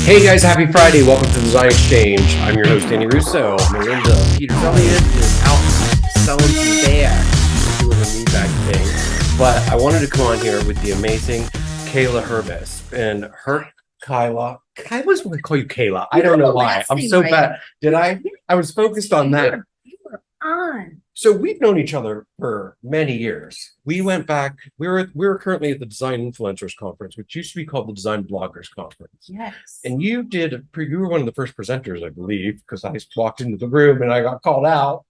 Hey guys, happy Friday. Welcome to the Design Exchange. I'm your host, Danny Russo. Melinda Elliott is out selling some bags, doing a knee bag thing. But I wanted to come on here with the amazing Kayla Herbes. And Kyla, I always want to call you Kayla. I don't know why. I'm so bad. Did I? I was focused on that. You were on. So we've known each other for many years. We went back. We were currently at the Design Influencers Conference, which used to be called the Design Bloggers Conference. Yes. And you were one of the first presenters, I believe, because I walked into the room and I got called out.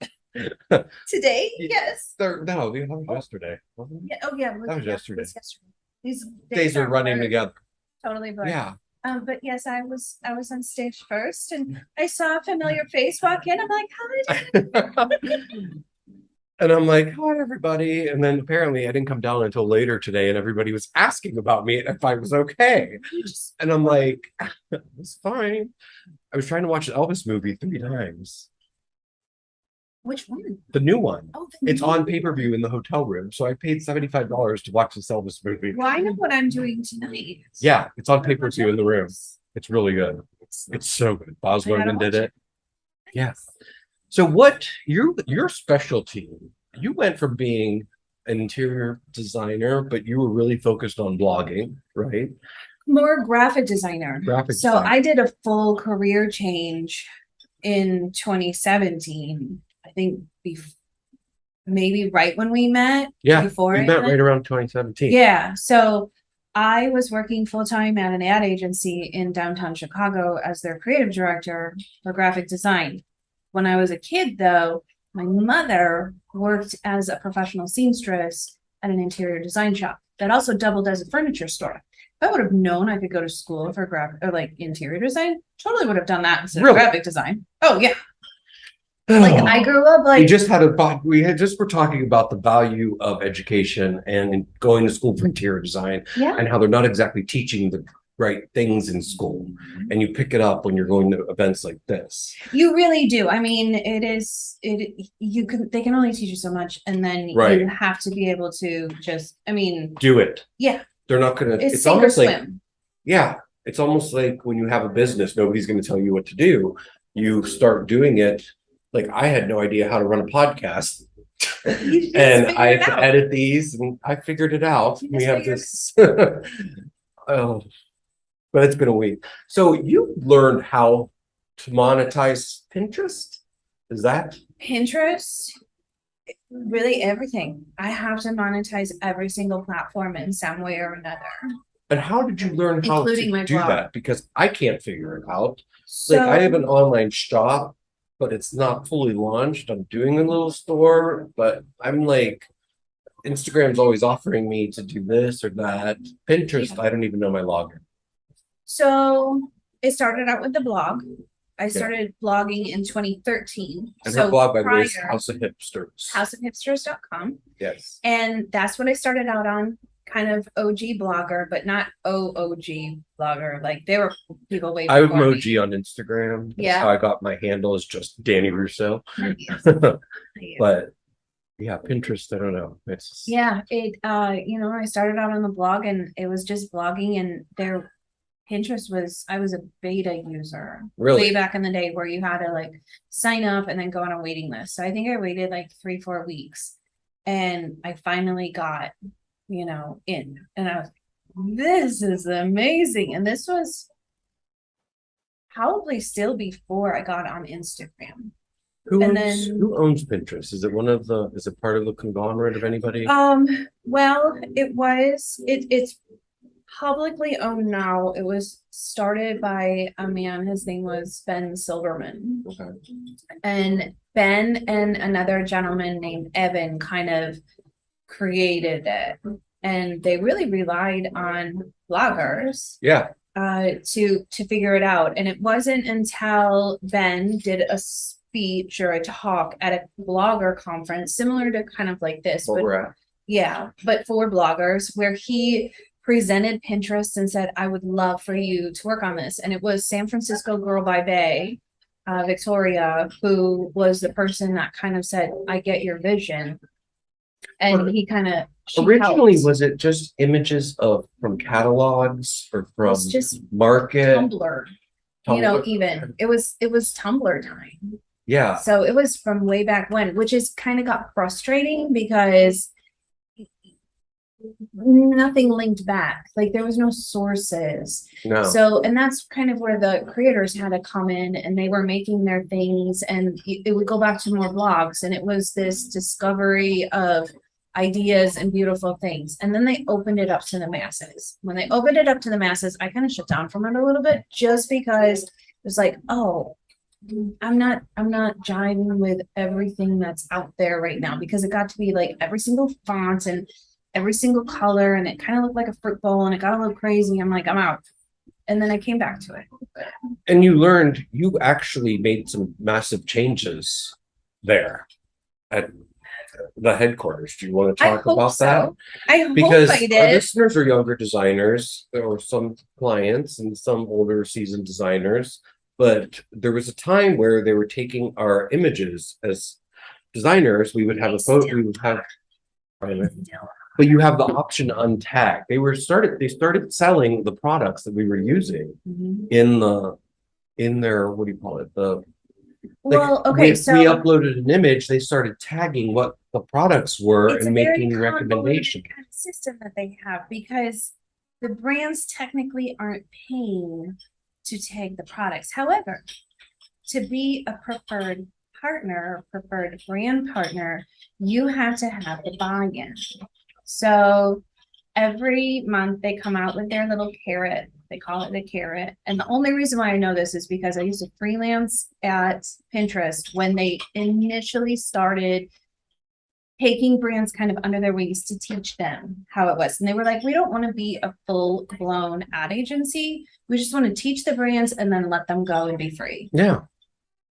Today? Yes. No, that was yesterday. Wasn't it? Yeah. Oh, yeah. That was yesterday. These Days are running together. Totally blurred. Yeah. But yes, I was on stage first, and I saw a familiar face walk in. I'm like, hi. And I'm like, hi, everybody. And then apparently I didn't come down until later today, and everybody was asking about me if I was okay. And I'm like, it's fine. I was trying to watch the Elvis movie 3 times. Which one? The new one. Oh, it's on pay-per-view in the hotel room. So I paid $75 to watch this Elvis movie. Well, I know what I'm doing tonight. Yeah, it's on pay-per-view in the room. It's really good. It's so good. Boz Lerman did it. Yes. So what your specialty, you went from being an interior designer, but you were really focused on blogging, right? More graphic designer. So I did a full career change in 2017. I think maybe right when we met. Yeah, before we met right around 2017. Yeah. So I was working full-time at an ad agency in downtown Chicago as their creative director for graphic design. When I was a kid, though, my mother worked as a professional seamstress at an interior design shop that also doubled as a furniture store. If I would have known I could go to school for graphic or like interior design, totally would have done that instead of graphic design. Oh yeah. Like I grew up like we're talking about the value of education and going to school for interior design, and how they're not exactly teaching the right things in school, and you pick it up when you're going to events like this. You really do. I mean, they can only teach you so much, and then you have to be able to just do it. Yeah. They're not gonna it's almost like it's almost like when you have a business, nobody's gonna tell you what to do. You start doing it. Like I had no idea how to run a podcast. And I have to edit these, and I figured it out. We have this oh, but it's been a week. So you learned how to monetize Pinterest? Is that Pinterest? Really everything. I have to monetize every single platform in some way or another. And how did you learn how to do that? Because I can't figure it out. So, like I have an online shop, but it's not fully launched. I'm doing a little store, but I'm like, Instagram's always offering me to do this or that. Pinterest, I don't even know my login. So it started out with the blog. I started blogging in 2013. And her blog, by the way, is House of Hipsters. houseofhipsters.com. Yes. And that's what I started out on. Kind of OG blogger, but not OOG blogger. Like there were people way before I have emoji on Instagram. That's how I got my handle is just Danny Russo. But yeah, Pinterest, I don't know. It's I started out on the blog and it was just blogging, and Pinterest I was a beta user way back in the day where you had to like sign up and then go on a waiting list. So I think I waited like 3-4 weeks, and I finally got in, and I was, this is amazing. And this was probably still before I got on Instagram. Who owns Pinterest? Is it part of the conglomerate of anybody? Well, it's publicly owned now. It was started by a man. His name was Ben Silverman. Okay. And Ben and another gentleman named Evan kind of created it, and they really relied on bloggers to figure it out. And it wasn't until Ben did a speech or a talk at a blogger conference similar to kind of like this, but for bloggers, where he presented Pinterest and said, I would love for you to work on this. And it was San Francisco girl by Bay, Victoria, who was the person that kind of said, I get your vision. And he kind of originally helped. Was it just images from catalogs or from just market? Tumblr. even it was Tumblr time. Yeah. So it was from way back when, which is kind of got frustrating because nothing linked back. Like there was no sources. No. So, and that's kind of where the creators had to come in, and they were making their things, and it would go back to more blogs, and it was this discovery of ideas and beautiful things. And then they opened it up to the masses. When they opened it up to the masses, I kind of shut down from it a little bit, just because it was like, oh, I'm not jiving with everything that's out there right now, because it got to be like every single font and every single color, and it kind of looked like a fruit bowl, and it got a little crazy. I'm like, I'm out. And then I came back to it. And you actually made some massive changes there at the headquarters. Do you want to talk about that? Because our listeners are younger designers, or some clients and some older seasoned designers, but there was a time where they were taking our images as designers. We would have a photo, we would have, but you have the option to untag. They started selling the products that we were using in their, what do you call it? We uploaded an image, they started tagging what the products were and making recommendations. Kind of system that they have, because the brands technically aren't paying to tag the products. However, to be a preferred partner, preferred brand partner, you have to have the buy-in. So every month they come out with their little carrot. They call it the carrot. And the only reason why I know this is because I used to freelance at Pinterest when they initially started taking brands kind of under their wings to teach them how it was. And they were like, we don't want to be a full-blown ad agency. We just want to teach the brands and then let them go and be free. Yeah.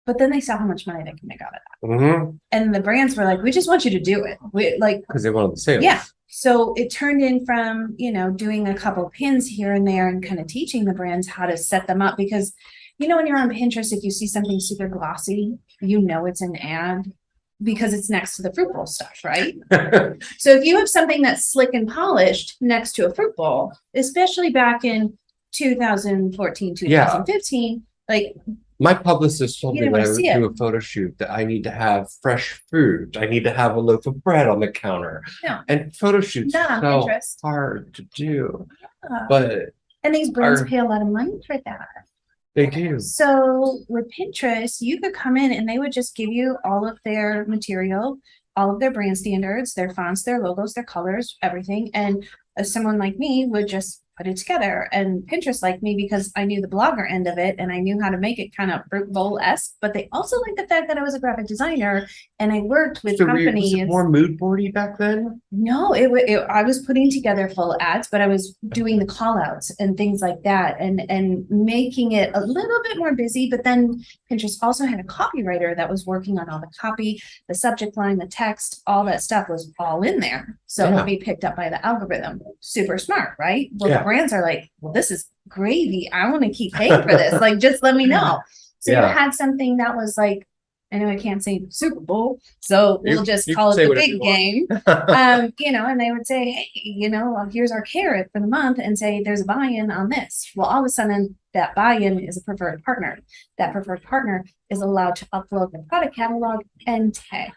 But then they saw how much money they can make out of that. And the brands were like, we just want you to do it. Because they wanted the sales. Yeah. So it turned in from, doing a couple pins here and there and kind of teaching the brands how to set them up. Because, when you're on Pinterest, if you see something super glossy, it's an ad because it's next to the fruit bowl stuff, right? So if you have something that's slick and polished next to a fruit bowl, especially back in 2014, 2015, my publicist told me when I would do a photo shoot that I need to have fresh fruit. I need to have a loaf of bread on the counter. Yeah. And photo shoots are so hard to do. Yeah. And these brands pay a lot of money for that. They do. So with Pinterest, you could come in and they would just give you all of their material, all of their brand standards, their fonts, their logos, their colors, everything. And someone like me would just put it together. And Pinterest liked me because I knew the blogger end of it and I knew how to make it kind of fruit bowl-esque, but they also liked the fact that I was a graphic designer and I worked with companies. Was it more mood boardy back then? No, I was putting together full ads, but I was doing the call outs and things like that and making it a little bit more busy. But then Pinterest also had a copywriter that was working on all the copy, the subject line, the text, all that stuff was all in there. So it would be picked up by the algorithm. Super smart, right? Well, the brands are like, well, this is gravy. I want to keep paying for this. Just let me know. So you had something that was like, I know I can't say Super Bowl, so we'll just call it the big game. And they would say, hey, here's our carrot for the month, and say there's a buy-in on this. Well, all of a sudden that buy-in is a preferred partner. That preferred partner is allowed to upload the product catalog and tag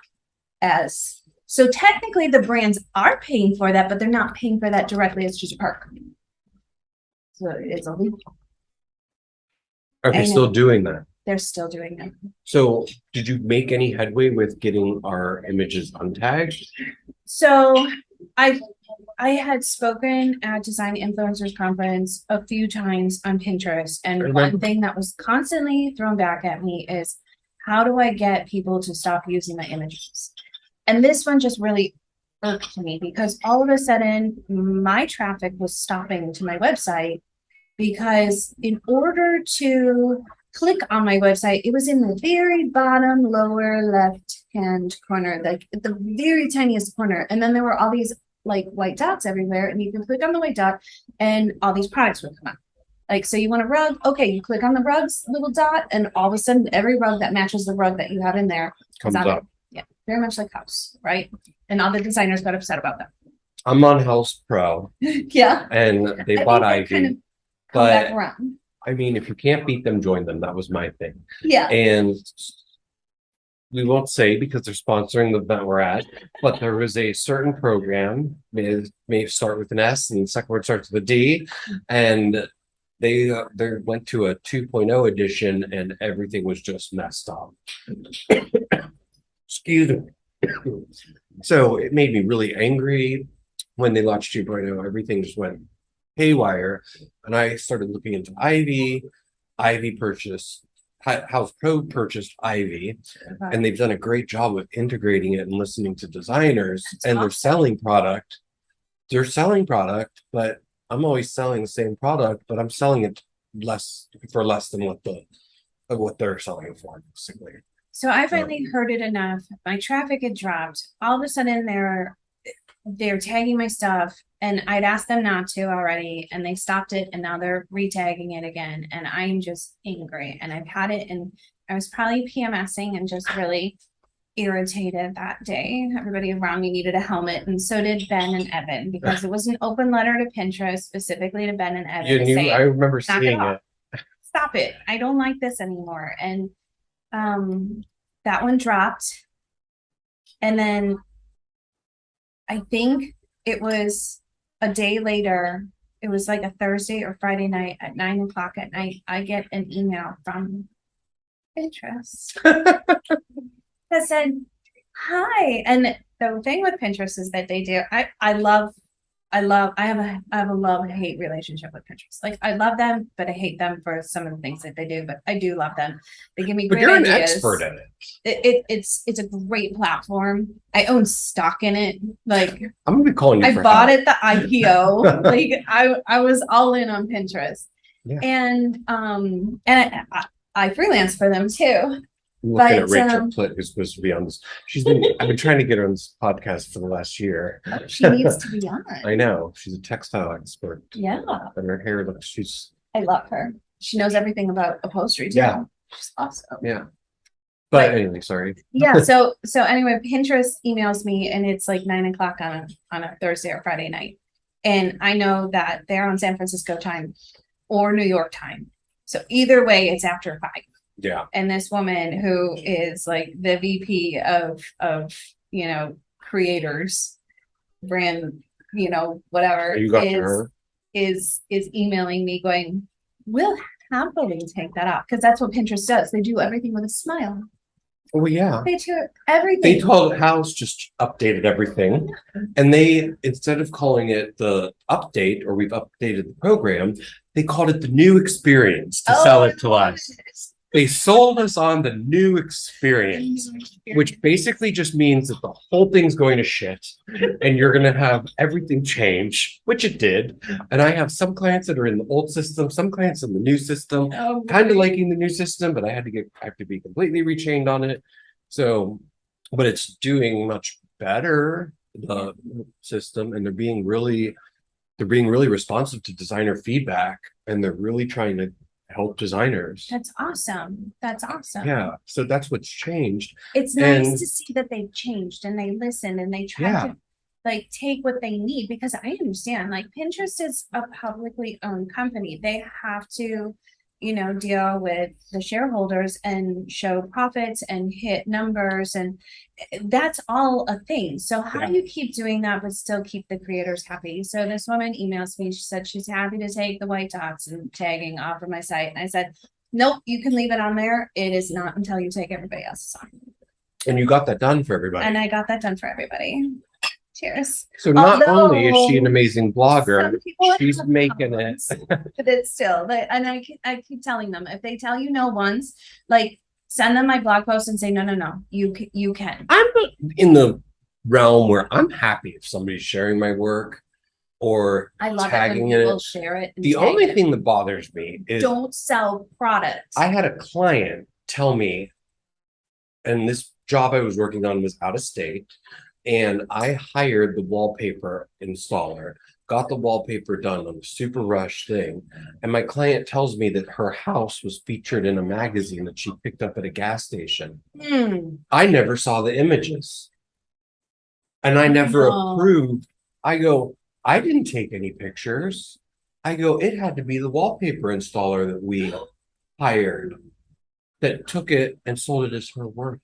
as. So technically the brands are paying for that, but they're not paying for that directly as just a partner. So it's illegal. Are they still doing that? They're still doing it. So did you make any headway with getting our images untagged? So I had spoken at Design Influencers Conference a few times on Pinterest. And one thing that was constantly thrown back at me is, how do I get people to stop using my images? And this one just really irked me because all of a sudden my traffic was stopping to my website, because in order to click on my website, it was in the very bottom lower left hand corner, like the very tiniest corner. And then there were all these white dots everywhere, and you can click on the white dot and all these products would come up. So you want a rug? Okay, you click on the rug's little dot, and all of a sudden every rug that matches the rug that you have in there comes up. Yeah, very much like House, right? And all the designers got upset about that. I'm on House Pro. Yeah. And they bought Ivy. But I mean, if you can't beat them, join them. That was my thing. Yeah. And we won't say because they're sponsoring the event we're at, but there was a certain program, may start with an S and the second word starts with a D, and they went to a 2.0 edition and everything was just messed up. Excuse me. So it made me really angry when they launched 2.0. Everything just went haywire, and I started looking into Ivy. House Pro purchased Ivy, and they've done a great job of integrating it and listening to designers. And they're selling product. They're selling product, but I'm always selling the same product, but I'm selling it less than what they're selling it for, basically. So I finally heard it enough. My traffic had dropped. All of a sudden they're tagging my stuff, and I'd asked them not to already, and they stopped it, and now they're re-tagging it again, and I'm just angry. And I've had it, and I was probably PMSing and just really irritated that day. Everybody around me needed a helmet, and so did Ben and Evan, because it was an open letter to Pinterest specifically to Ben and Evan. You knew, I remember seeing it. Stop it. I don't like this anymore. And that one dropped. And then I think it was a day later, it was like a Thursday or Friday night at 9:00 at night, I get an email from Pinterest that said, hi. And the thing with Pinterest is that they do, I have a love and hate relationship with Pinterest. Like, I love them, but I hate them for some of the things that they do, but I do love them. They give me great ideas. But you're an expert at it. It's a great platform. I own stock in it. Like, I'm gonna be calling you. I bought it the IPO. Like, I was all in on Pinterest. Yeah. And I freelance for them too. I'm looking at Rachel Plitt, who's supposed to be on this. I've been trying to get her on this podcast for the last year. She needs to be on. I know. She's a textile expert. Yeah. And her hair looks, I love her. She knows everything about upholstery too. Yeah. She's awesome. Yeah. But anyway, sorry. Yeah. So anyway, Pinterest emails me, and it's like 9:00 on a Thursday or Friday night. And I know that they're on San Francisco time or New York time. So either way, it's after 5. Yeah. And this woman who is like the VP of creators, brand, whatever, you got her? is emailing me going, we'll happily take that off, because that's what Pinterest does. They do everything with a smile. Oh yeah. They do everything. They told House just updated everything. And they, instead of calling it the update, or we've updated the program, they called it the new experience to sell it to us. They sold us on the new experience, which basically just means that the whole thing's going to shit and you're going to have everything change, which it did. And I have some clients that are in the old system, some clients in the new system, kind of liking the new system, but I have to be completely rechained on it. So, but it's doing much better, the system, and they're being really responsive to designer feedback, and they're really trying to help designers. That's awesome. Yeah. So that's what's changed. It's nice to see that they've changed and they listen and they try to like take what they need, because I understand, like, Pinterest is a publicly owned company. They have to, deal with the shareholders and show profits and hit numbers, and that's all a thing. So how do you keep doing that but still keep the creators happy? So this woman emails me. She said she's happy to take the white dots and tagging off of my site. And I said, nope, you can leave it on there. It is not until you take everybody else's off. And you got that done for everybody. And I got that done for everybody. Cheers. So not only is she an amazing blogger, she's making it. But it's still, and I keep telling them, if they tell you no once, like, send them my blog post and say, no, you can. I'm in the realm where I'm happy if somebody's sharing my work or tagging it. People share it. The only thing that bothers me is don't sell products. I had a client tell me, and this job I was working on was out of state, and I hired the wallpaper installer, got the wallpaper done on a super rush thing. And my client tells me that her house was featured in a magazine that she picked up at a gas station. I never saw the images. And I never approved. I go, I didn't take any pictures. I go, it had to be the wallpaper installer that we hired that took it and sold it as her work.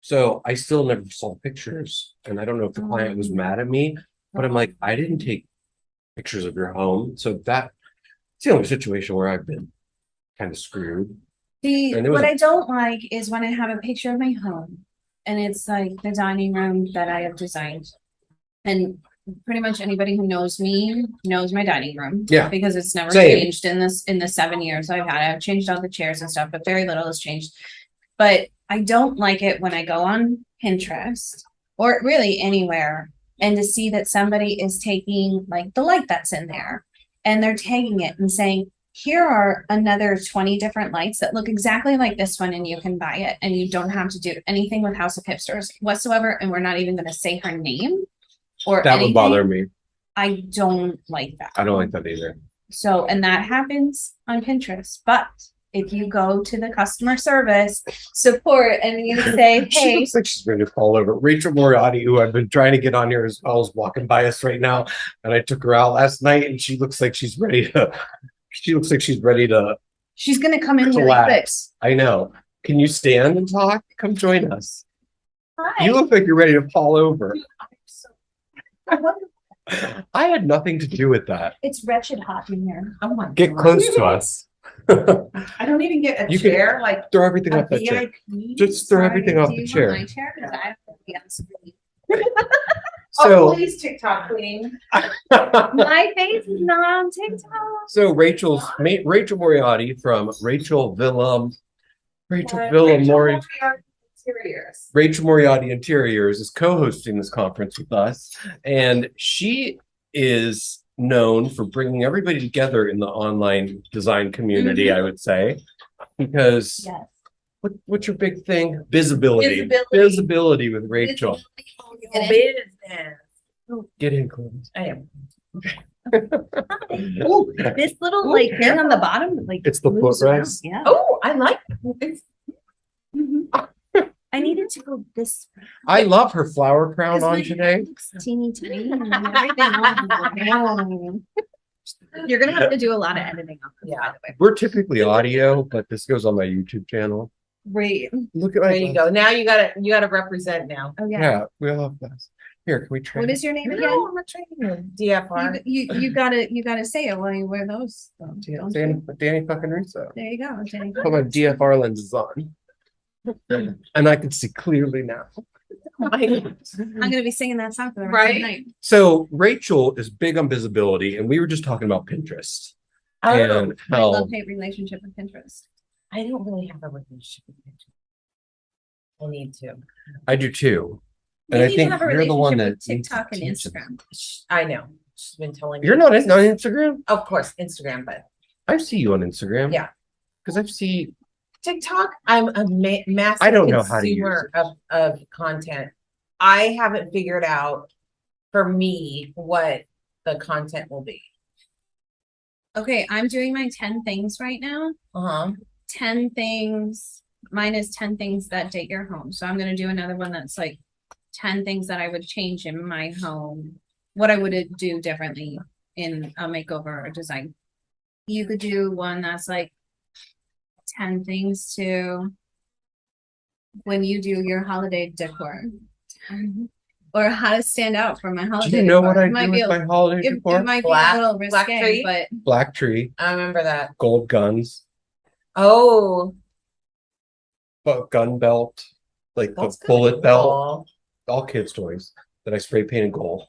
So I still never saw pictures. And I don't know if the client was mad at me, but I'm like, I didn't take pictures of your home. So that's the only situation where I've been kind of screwed. What I don't like is when I have a picture of my home and it's like the dining room that I have designed. And pretty much anybody who knows me knows my dining room. Yeah. Because it's never changed in the 7 years I've had it. I've changed all the chairs and stuff, but very little has changed. But I don't like it when I go on Pinterest or really anywhere and to see that somebody is taking like the light that's in there and they're tagging it and saying, here are another 20 different lights that look exactly like this one and you can buy it and you don't have to do anything with House of Hipsters whatsoever. And we're not even going to say her name or that anything. Would bother me. I don't like that. I don't like that either. So, and that happens on Pinterest, but if you go to the customer service support and you say, She hey, looks like she's ready to fall over. Rachel Moriarty, who I've been trying to get on here as well, is walking by us right now. And I took her out last night and she looks like she's ready to, she's going to come in really quick. I know. Can you stand and talk? Come join us. Hi. You look like you're ready to fall over. I had nothing to do with that. It's wretched hot in here. Oh my God. Get close to us. I don't even get a chair, like throw everything off that chair. Just throw everything off the chair. My chair? I So please TikTok queen. My face is not on TikTok. So Rachel Moriarty from Rachel Moriarty Interiors is co-hosting this conference with us, and she is known for bringing everybody together in the online design community, I would say, because what's your big thing? Visibility with Rachel. Get in, Clem. I am. Oh, this little like thing on the bottom, like it's the footrest. Yeah. Oh, I like it. I needed to go this way. I love her flower crown on today. Teeny tiny and everything. You're gonna have to do a lot of editing on this, by the way. We're typically audio, but this goes on my YouTube channel. Great. Look at there you go. Now you gotta represent now. Oh yeah. We love this. Here, can we try? What is your name again? No, I'm not training you. DFR. You gotta say it while you wear those. Danny fucking Russo. There you go. Danny. Put my DFR lenses on. And I can see clearly now. I'm gonna be singing that song for the rest of the night. So Rachel is big on visibility, and we were just talking about Pinterest. And I love-hate relationship with Pinterest. I don't really have a relationship with Pinterest. I need to. I do too. And I think you're the one that TikTok and Instagram. I know. She's been telling me. You're not on Instagram? Of course, Instagram, but I see you on Instagram. Yeah. Because I've seen TikTok. I'm a massive I don't know how to use consumer of content. I haven't figured out for me what the content will be. Okay, I'm doing my 10 things right now. 10 things. Mine is 10 things that date your home. So I'm gonna do another one that's like 10 things that I would change in my home. What I would do differently in a makeover or design. You could do one that's like 10 things to when you do your holiday decor. Or how to stand out for my holiday. Do you know what I do with my holiday decor? It might be a little risque, but black tree. I remember that. Gold guns. Oh. Gun belt. Like the bullet belt. All kids' toys that I spray painted gold.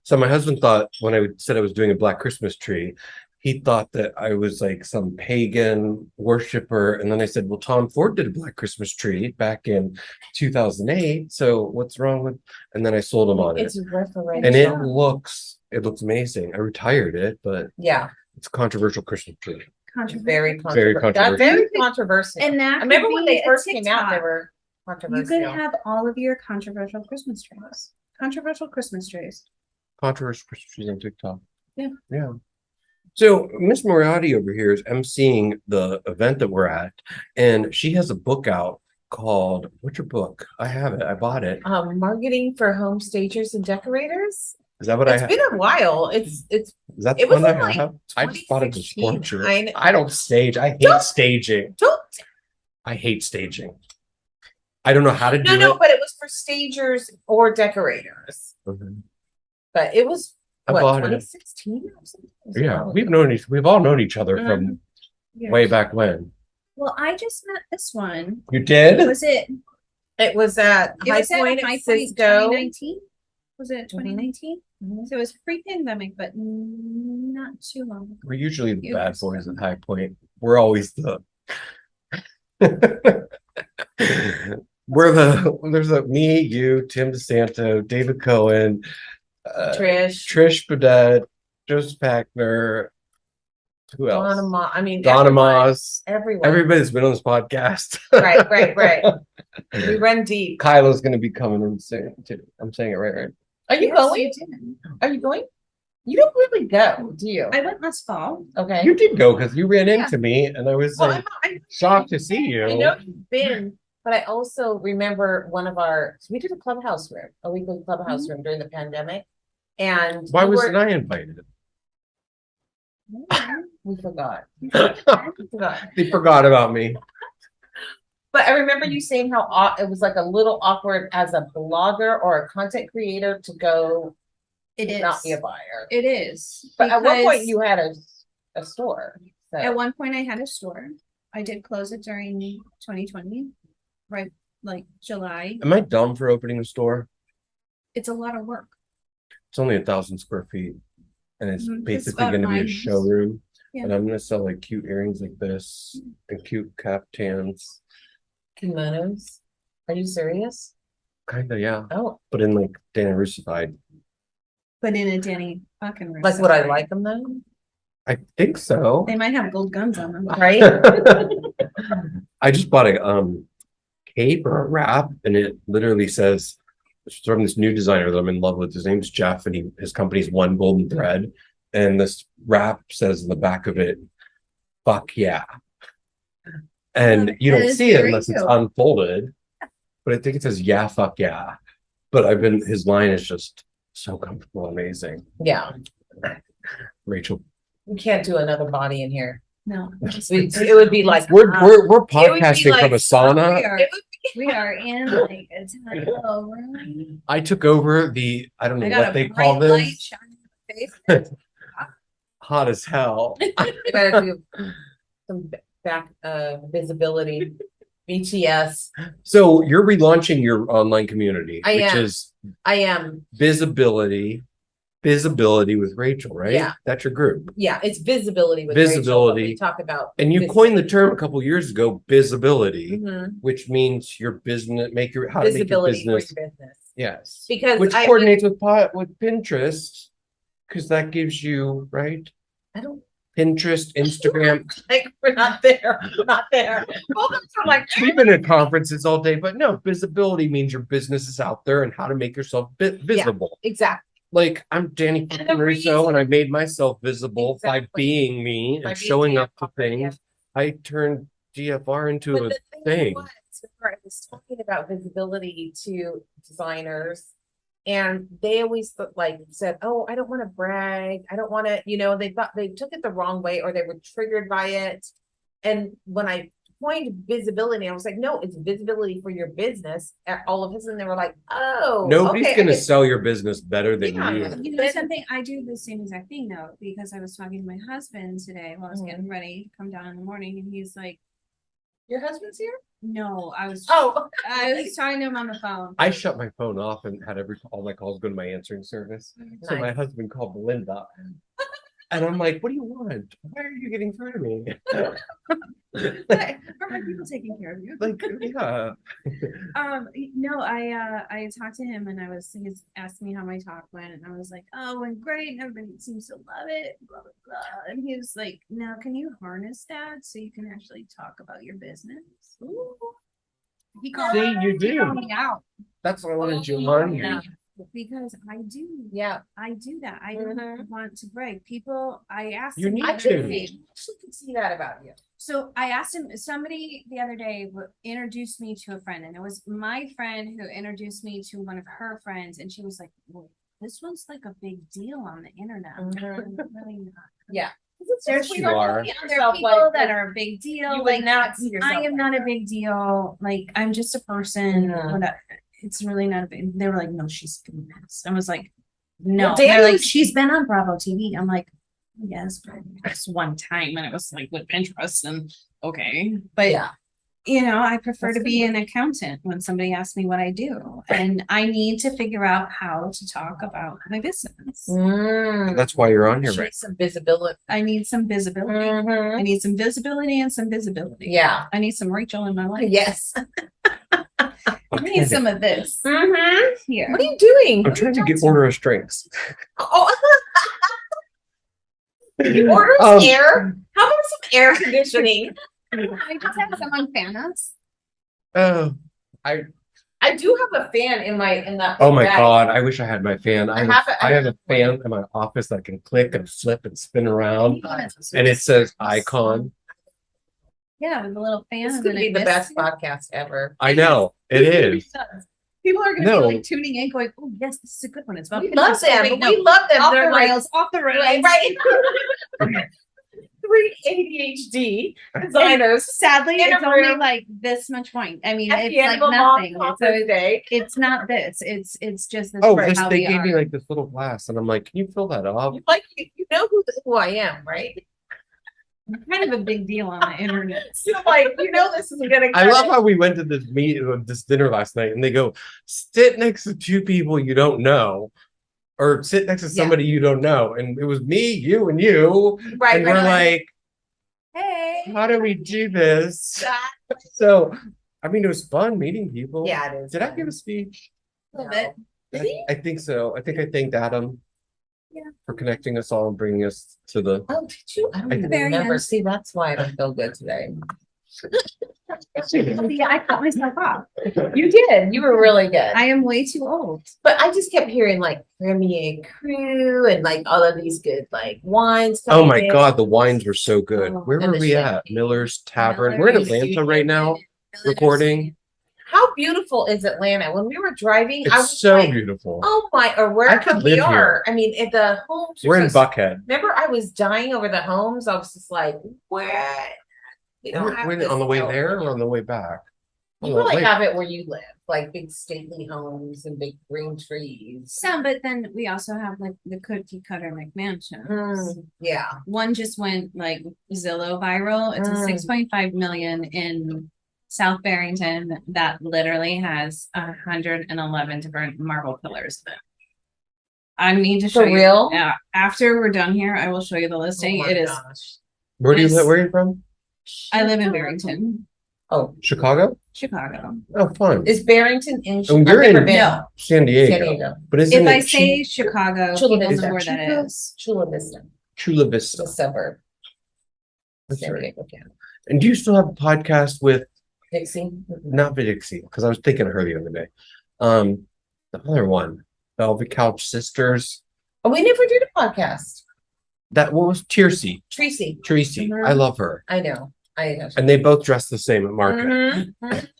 So my husband thought when I said I was doing a black Christmas tree, he thought that I was like some pagan worshiper. And then I said, well, Tom Ford did a black Christmas tree back in 2008. So what's wrong with, and then I sold him on it. It's referential. And it looks amazing. I retired it, but yeah, it's a controversial Christmas tree. Very controversial. Very controversial. And that I remember when they first came out, they were controversial. You could have all of your controversial Christmas trees. Controversial Christmas trees. Controversial Christmas trees on TikTok. Yeah. Yeah. So Miss Moriarty over here is emceeing the event that we're at, and she has a book out called, what's your book? I have it. I bought it. Marketing for home stagers and decorators. Is that what It's been a while. Is that it was one in, like, I just bought a 2016. distortion. I don't stage. I hate staging. I hate staging. I don't know how to do it. No, but it was for stagers or decorators. But it was what, 2016 or something? Yeah, we've all known each other from way back when. Well, I just met this one. You did? Was it? It was at High Point at Cisco. 2019? Was it 2019? So it was pre-pandemic, but not too long ago. We're usually the bad boys at High Point. We're always the there's me, you, Tim DeSanto, David Cohen, Trish Baudet, Joseph Packner, who else? Donna Moss. Everybody's been on this podcast. Right. We run deep. Kyla's gonna be coming in soon too. I'm saying it right. Are you going? Are you going? You don't really go, do you? I went last fall. Okay. You did go because you ran into me and I was shocked to see you. I know you've been, but I also remember we did a weekly clubhouse room during the pandemic. And why wasn't I invited? We forgot. They forgot about me. But I remember you saying how it was like a little awkward as a blogger or a content creator to go. It is not be a buyer. It is. But at one point you had a store. So. At one point I had a store. I did close it during 2020, right? Like July. Am I dumb for opening a store? It's a lot of work. It's only 1,000 square feet. And it's basically going to be a showroom. Yeah. And I'm going to sell like cute earrings like this and cute caftans. Kimonos? Are you serious? Kind of, yeah. Oh. But in like Dana Russified. But in a Danny fucking Russified. Like, would I like them though? I think so. They might have gold guns on them. Right? I just bought a cape or a wrap and it literally says, it's from this new designer that I'm in love with. His name's Jeff and his company's One Golden Thread. And this wrap says in the back of it, fuck yeah. And you don't see it unless it's unfolded. But I think it says, yeah, fuck yeah. But his line is just so comfortable, amazing. Yeah. Rachel. We can't do another body in here. No. It would be like we're podcasting from a sauna. We are in like a tiny little room. I took over I don't know what they call this. Hot as hell. You gotta do some back visibility, BTS. So you're relaunching your online community, I am visibility with Rachel, right? Yeah, that's your group. Yeah, it's visibility with Rachel, we talk about, and you coined the term a couple years ago, visibility, which means your business, how to make your business. Yes, because which coordinates with Pinterest, because that gives you Pinterest, Instagram. Like we're not there. Both of us are like, we've been at conferences all day, but no, visibility means your business is out there and how to make yourself visible. Yeah, exactly. Like I'm Danny Russo and I made myself visible by being me and showing up to things. I turned DFR into a thing. I was talking about visibility to designers and they always said, oh, I don't want to brag. I don't want to, they thought they took it the wrong way or they were triggered by it. And when I coined visibility, I was like, no, it's visibility for your business at all of us. And they were like, oh, nobody's going to sell your business better than you. You know something, I do the same exact thing though, because I was talking to my husband today while I was getting ready to come down in the morning and he's like, your husband's here? No, I was talking to him on the phone. I shut my phone off and had all my calls go to my answering service. Nice. So my husband called Melinda. And I'm like, what do you want? Why are you getting through to me? Are my people taking care of you? Like, yeah. No, I talked to him and he's asked me how my talk went and I was like, oh, went great and everybody seems to love it, blah, blah, blah. And he was like, now can you harness that so you can actually talk about your business? Ooh. He called me out. That's what I wanted you to learn. Yeah. Because I do that. I don't want to brag. People, I asked you him. Need I to. actually can see that about you. So I asked him, somebody the other day introduced me to a friend, and it was my friend who introduced me to one of her friends, and she was like, well, this one's like a big deal on the internet. Mhm. Really not. Yeah. There's you are. other people that are a big deal. You would Like not see yourself I am like not a that. big deal. Like I'm just a person. Mhm. Whatever. It's really not a big. They were like, no, she's famous. I was like, no. Well, They're Danny like, was- she's been on Bravo TV. I'm like, yes, but just one time, and it was like with Pinterest and okay, but Yeah. you know, I prefer That's to be an accountant when somebody asks me what I do, and I need to figure out how to talk about my business. That's why you're on here, She right? needs some visibility. I need some visibility. I Mhm. need some visibility and some visibility. Yeah. I need some Rachel in my life. Yes. I need some of this Mm-hmm. here. What are you doing? I'm trying to get order us drinks. Oh. You order air? How about some air conditioning? I just have someone fan us. Oh, I do have a fan in that. oh my bag. God! I wish I had my fan. I have it- I I have a have fan in my office that can click and flip and spin around, and it says icon. Yeah, with a little fan. This and could then be it the whistles. best podcast ever. I know it is. People are gonna No. be like tuning in, going, "Oh yes, this is a good one." It's about We love Pinterest. Oh, them. wait, But no. we love them. Off They're the like, rails, off the rails. right. 3 ADHD designers. Sadly, In a it's only room. like this much point. I mean, At it's the like end of a nothing. long It's, so conference day. it's not this. It's just this. Oh, is this how they we gave me are. like this little glass, and I'm like, can you fill that up? You know who I am, right? I'm kind of a big deal on the internet. You're like, this isn't gonna. I cut love it. how we went to this dinner last night, and they go sit next to two people you don't know, or sit next to somebody you don't know, and it was me, you, and you, Right. and we're like, Hey. how do we do this? So, I mean, it was fun meeting people. Yeah, it is. Did I give a speech? A little bit. Did he? I think so. I think I thanked Adam. Yeah. For connecting us all and bringing us to the. Oh, did you? I don't I even Very remember. end. See, that's why I don't feel good today. See, I cut myself off. You did. You were really good. I am way too old. But I just kept hearing like Premier Cru and like all of these good like wines. Oh my coming in. God, the wines were so good. Oh, Where and were the we at? champagne. Miller's Tavern. We're in Miller's Atlanta right now, recording. How beautiful is Atlanta? When we were driving, I was It's so like, beautiful. oh my, or I wherever could we live are. here. I mean, at the homes. are We're in so- Buckhead. Remember, I was dying over the homes. I was just like, where? We don't have We're this on the way out there here. or on the way back? You really have it where you live, like big stately homes and big green trees. Some, but then we also have like the cookie cutter McMansions. Yeah. One just went like Zillow viral. It's a Mm. 6.5 million in South Barrington that literally has 111 different marble pillars in it. I need to show For you. real? Yeah. After we're done here, I will show you the listing. Oh my It is. gosh. Where do you Yes. live? Where are you from? I live in Barrington, Oh, Chicago? Chicago. Oh, fun. is Barrington in? Oh, I've you're never in been. No. San Diego. San Diego. But isn't If it I say Chicago, Chula people Vista. know where that Chula? is. Chula Vista, Chula the Vista? suburb. That's San right. Diego, Canada. And do you still have a podcast with Dixie. not Vidixie? Because I was thinking of her the other day. The other one, Velvet Couch Sisters. Oh, we never did a podcast. That what was Tracy? Tracy. Tracy. Mhm. I love her. I know. I know. And they both dress the same at market. Mhm.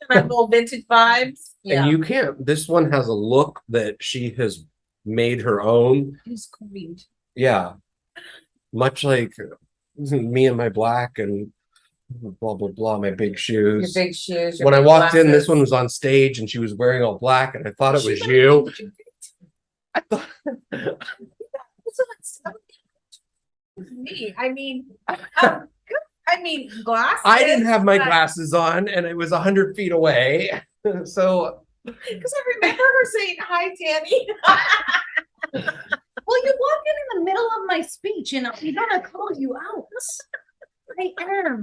That little vintage vibes. Yeah. And you can't. This one has a look that she has made her own. It's great. Yeah, much like me and my black and blah blah blah. My big Your shoes. big shoes. your When I big walked in, this glasses. one was on stage and she was wearing all black, and I thought it was you. I thought. Me. I mean, glasses. I didn't have my but- glasses on, and it was 100 feet away. So Because I remember her saying, "Hi, Tammy." Well, you walk in the middle of my speech and I'm gonna call you out. I am.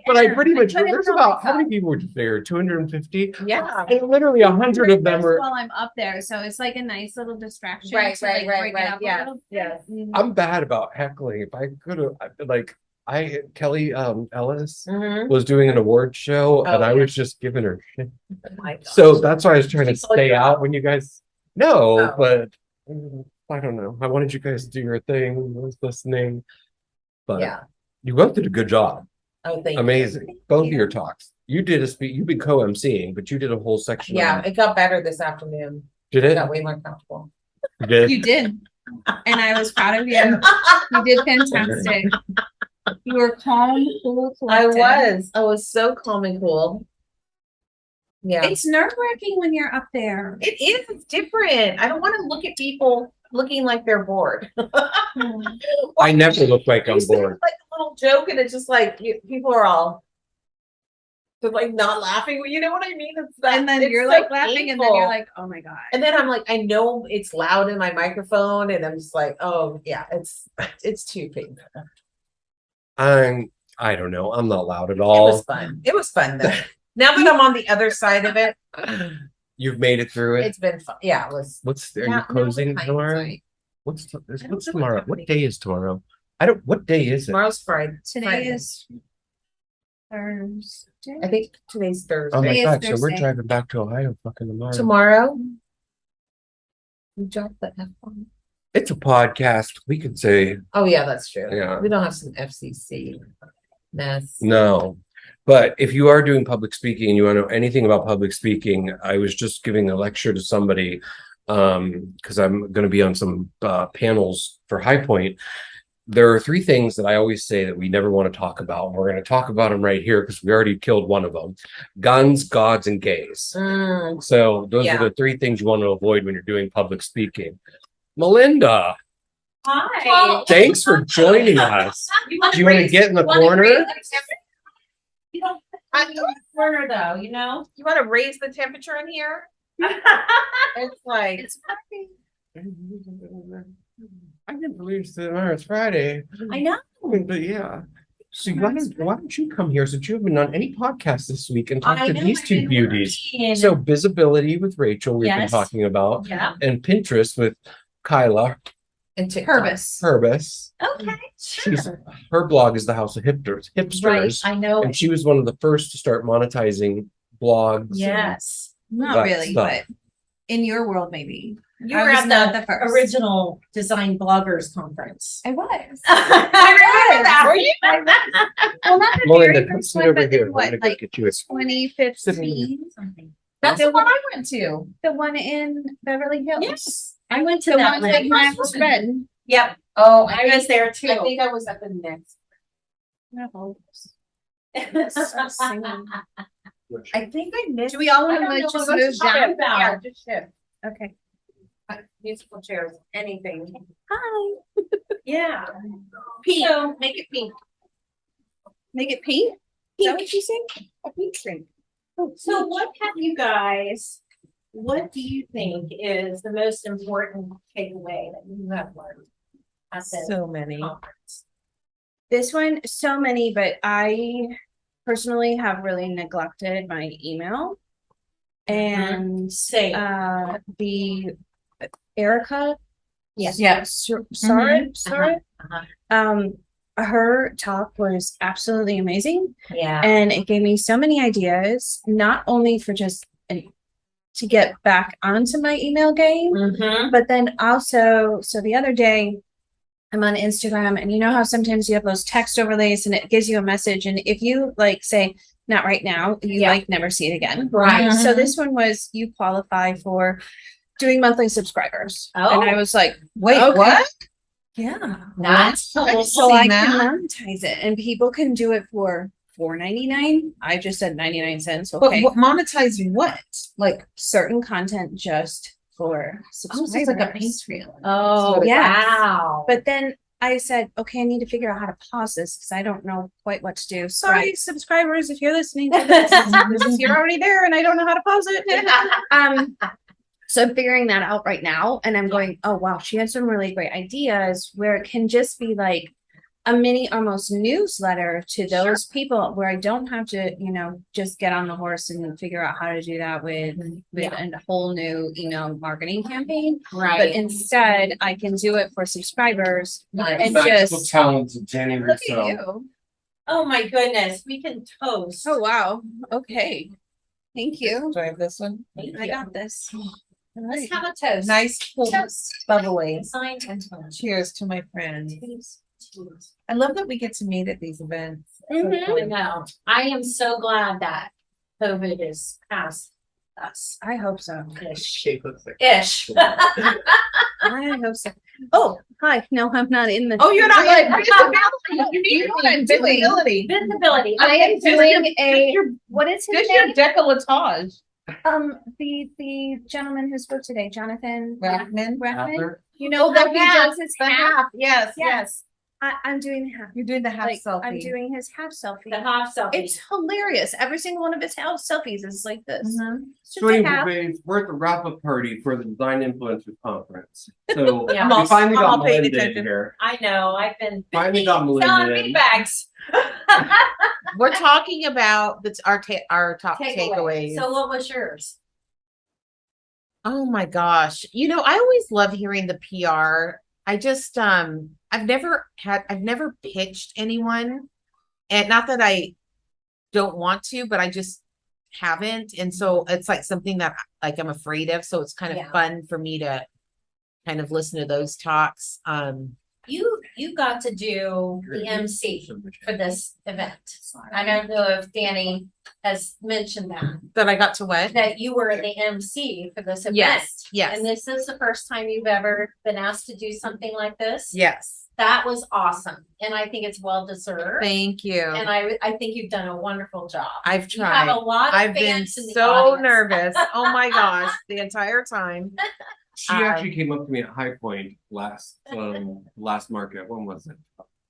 but I pretty much couldn't there's help about how myself. many people were there? 250? Yeah. And literally 100 of them were. While I'm up there, so it's like a nice little distraction. Right, to, right, like, right, break it right. up a Yes, little bit. yes. I'm bad about heckling. If I could have, Kelly Ellis Mhm. was doing an award show, and I yeah. was just giving her shit. Oh my gosh. So that's why I was trying to She called stay you out out? when you guys. No, Oh. but I don't know. I wanted you guys to do your thing. I was listening, but Yeah. you both did a good job. Oh, thank you. Amazing. Both of you. your talks. You did a speech. You've been co-emceeing, but you did a whole section. Yeah, on- it got better this afternoon. Did It it? got way more comfortable. You did. And I was proud of you. You did fantastic. You were calm, cool, collected. I was so calm and cool. Yeah. It's nerve-wracking when you're up there. It is. It's different. I don't want to look at people looking like they're bored. I never look like I'm bored. Like a little joke, and it's just like people are all like not laughing. You know what I mean? It's that, and then it's you're so like laughing, painful. and then you're like, oh my god. And then I'm like, I know it's loud in my microphone, and I'm just like, oh yeah, it's too painful. I don't know. I'm not loud at all. It was fun. It was fun though. Now that I'm on the other side of it, you've made it through it. It's been fun. Yeah, it was. Are you closing tomorrow? What's tomorrow? What day is tomorrow? What day is it? Tomorrow's Friday. Today is Thursday. I think today's Thursday. Oh my Today is god! So we're Thursday. driving back to Ohio fucking tomorrow. Tomorrow. You dropped the F bomb. It's a podcast. We could say. Oh yeah, that's true. Yeah. We don't have some FCC mess. No. But if you are doing public speaking and you want to know anything about public speaking, I was just giving a lecture to somebody because I'm going to be on some panels for High Point. There are 3 things that I always say that we never want to talk about. We're going to talk about them right here because we already killed one of them: guns, gods, and gays. So those are the 3 things you want to avoid when you're doing public speaking. Melinda. Hi. Thanks for joining us. Do you want to get in the corner? You don't I'm in the corner though, you know? You want to raise the temperature in here? It's like It's happy. I can't believe tomorrow's Friday. I know. But yeah. So why don't you come here since you haven't been on any podcast this week and talk to these 2 beauties? So visibility with Rachel, we've been talking about, and Pinterest with Kayla Herbes. Okay. Her blog is the House of Hipsters. Right. I know. And she was one of the first to start monetizing blogs. Yes. Not really, but in your world, maybe. You were at the original Design Bloggers Conference. I was. I remember that. Were you? Well, not the Melinda, very come first sit one, over but here. then what, like 2015? That's the one I went to. The one in Beverly Hills. Yes. I went to The that one that one. Max read. Yep. Oh, I was there too. I think I was at the next. I think I missed. Do we all want I to don't just know what move to talk down? about. Yeah, just shift. Okay. Musical chairs, anything. Hi. Yeah. Pink. So, Make it pink. Make it pink? Is that what you said? A pink string. So what do you think is the most important takeaway that you have learned at the So many. conference? This one, so many, but I personally have really neglected my email. And Say, the Erica. Yes. Yeah. Sorry. Her talk was absolutely amazing. yeah. And it gave me so many ideas, not only for just to get back onto my email game, but then also, so the other day I'm on Instagram, and you know how sometimes you have those text overlays and it gives you a message, and if you like say not right now, you like never see it again. Right. So this one was, you qualify for doing monthly subscribers. Oh. And I was like, Wait, okay. what? Yeah. That's cool. So I seen can that. monetize it, and people can do it for $4.99. I just said 99 cents. But Okay. monetize what? Like, Certain content just for almost like a subscribers. Patreon. Oh, Yes. wow. But then I said, okay, I need to figure out how to pause this because I don't know quite what to do. Sorry, subscribers, if you're listening to this, you're already there and I don't know how to pause it. So I'm figuring that out right now, and I'm going, oh wow, she had some really great ideas where it can just be like a mini almost newsletter to those people where I don't have to, just get on the horse and figure out how to do that with a whole new email marketing campaign. Right. But instead I can do it for subscribers and Magical just talents of Jenny look at Russo. you. Oh my goodness, we can toast. Oh wow. Okay. Thank you. Do I have this one? Thank I you. got this. All Let's right. have a toast. Nice, full, Toast. bubbly. Sign and toast. Cheers to my friend. Cheers. Cheers. I love that we get to meet at these events. So I fun. know. I am so glad that COVID is past Us. I hope so. She looks like. Ish. I hope so. Oh, hi. No, I'm not in the. Oh, you're not Good. you what I'm doing. Visibility. I am doing what is his Just name? your decolletage. The gentleman who spoke today, Jonathan Rathman? Rathman. You know The how he half, does his the half? half, yes, Yeah. yes. I'm doing the half. You're doing the half Like, selfie. I'm doing his half selfie. The half selfie. It's hilarious. Every single one of his half selfies is like this. Mhm. It's just So a half. anyways, we're at the wrap-up party for the Design Influencers Conference. So Yeah. we finally I'm got all paying Melinda in attention. here. I know, I've been Finally got selling Melinda big in. bags. We're talking about our top Takeaway. takeaways. So what was yours? Oh my gosh. I always love hearing the PR. I just I've never pitched anyone, and not that I don't want to, but I just haven't. And so it's like something that like I'm afraid of. So it's kind of Yeah. fun for me to kind of listen to those talks. You got to do the MC for this event. I don't know if Danny has mentioned That I got to what? that you were the MC for this event. Yes. And this is the first time you've ever been asked to do something like this. Yes. That was awesome. And I think it's well deserved. Thank you. And I think you've done a wonderful job. I've You have tried. a lot of I've been fans in the so audience. nervous. Oh my gosh, the entire time. She actually came up to me at High Point last market. When was it?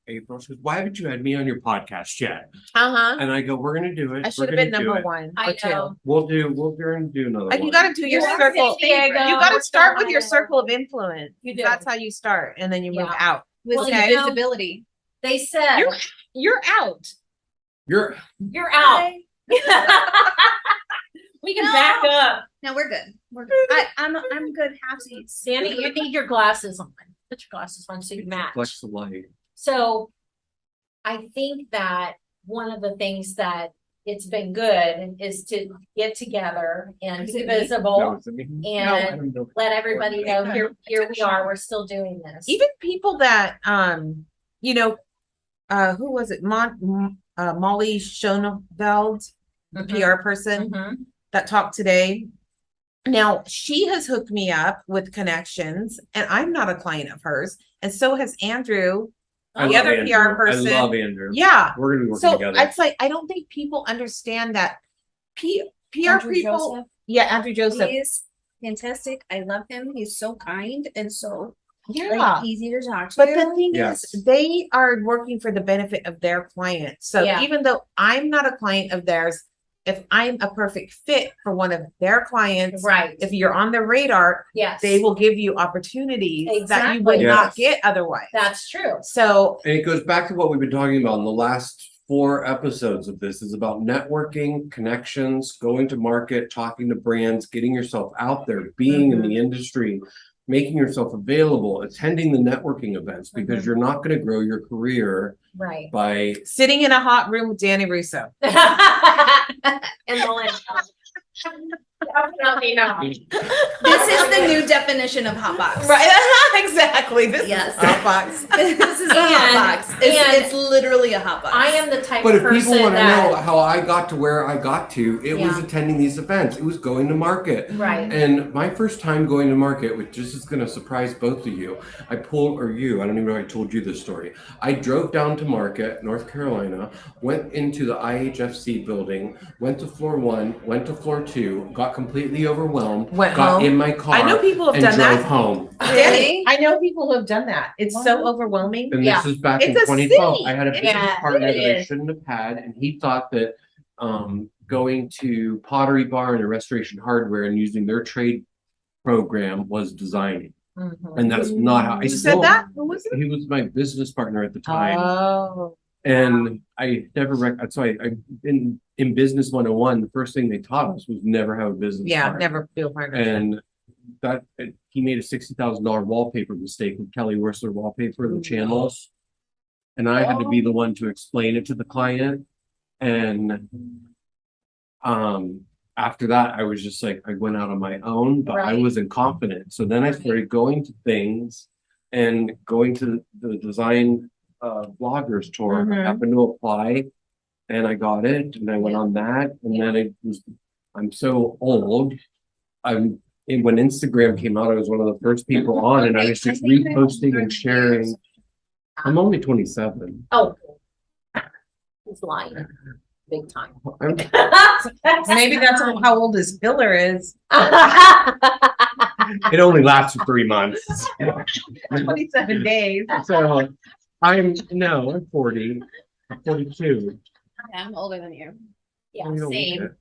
April. She goes, "Why haven't you had me on your podcast yet?" Uh-huh. And I go, "We're gonna do it. I We're should have gonna been do number it. one I or two. know. We're gonna do another And one." you got to do your You are circle. San Diego, You got to North start with your Carolina. circle of influence. You do. That's how you start, and then you move Yeah. out. With Well, Okay. you know, visibility. They said You're out. You're you're out. We can back up. No, we're good. We're good. I'm good halfsies. Danny, you need your glasses on. Put your glasses on so you match. flex the light. So I think that one of the things that it's been good is to get together and Is be it me? visible No, is it me? No, I and don't know. let everybody know here we are. We're still doing this. Even people that who was it? Molly Schoneveld, the Mhm. PR person Mhm. that talked today. Now she has hooked me up with connections, and I'm not a client of hers, and so has Andrew, I the love other Andrew. PR person. I love Andrew. Yeah. We're gonna be working So together. it's like I don't think people understand that PR Andrew people. Joseph. Yeah, Andrew Joseph. He is fantastic. I love him. He's so kind and so Yeah. easy to talk to. But the thing Yes. is, they are working for the benefit of their clients. So Yeah. even though I'm not a client of theirs, if I'm a perfect fit for one of their clients, Right. if you're on their radar, Yes. they will give you opportunities that you would Exactly. not Yes. get otherwise. That's true. So And it goes back to what we've been talking about in the last 4 episodes of this is about networking, connections, going to market, talking to brands, getting yourself out there, being in the industry, making yourself available, attending the networking events, because you're not going to grow your career Right. by sitting in a hot room with Danny Russo. And Melinda. Definitely not. This is the new definition of hotbox. Right, exactly. This Yes. is hot box. This is a And- hotbox. and It's literally a hotbox. I am the type But of if people person want to know that. how I got to where I got to, it was Yeah. attending these events. It was going to market. Right. And my first time going to market, which this is going to surprise both of you, I don't even know if I told you this story. I drove down to market, North Carolina, went into the IHFC building, went to floor 1, went to floor 2, got completely overwhelmed, Went got home. in my car, I know people have and done drove that. home. Danny, I know people who have done that. It's so overwhelming. And Yeah. this is back in It's a 2012. city. I had a business Yeah, partner it that I is. shouldn't have had, and he thought that going to Pottery Bar and Restoration Hardware and using their trade program was designing. Mhm. And that's not how I Who still, said that? Who was it? He was my business partner at the time. Oh. And I never so I in business 101, the first thing they taught us was never have a business Yeah, partner. never feel partnership. And he made a $60,000 wallpaper mistake with Kelly Wearstler wallpaper, the channels. And I had to be the one to explain it to the client. And after that, I was just like, I went out on my own, but I Right. wasn't confident. So then I started going to things and going to the design bloggers tour. Mhm. I happened to apply and I got it and I went on that. And then I'm so old. When Instagram came out, I was one of the first people on, and I was just reposting and sharing. I'm only 27. Oh. He's lying. Big time. Maybe that's how old his filler is. It only lasts for 3 months. 27 days. So I'm 40. I'm 42. Yeah, I'm older than you. Yeah, You don't look same. it.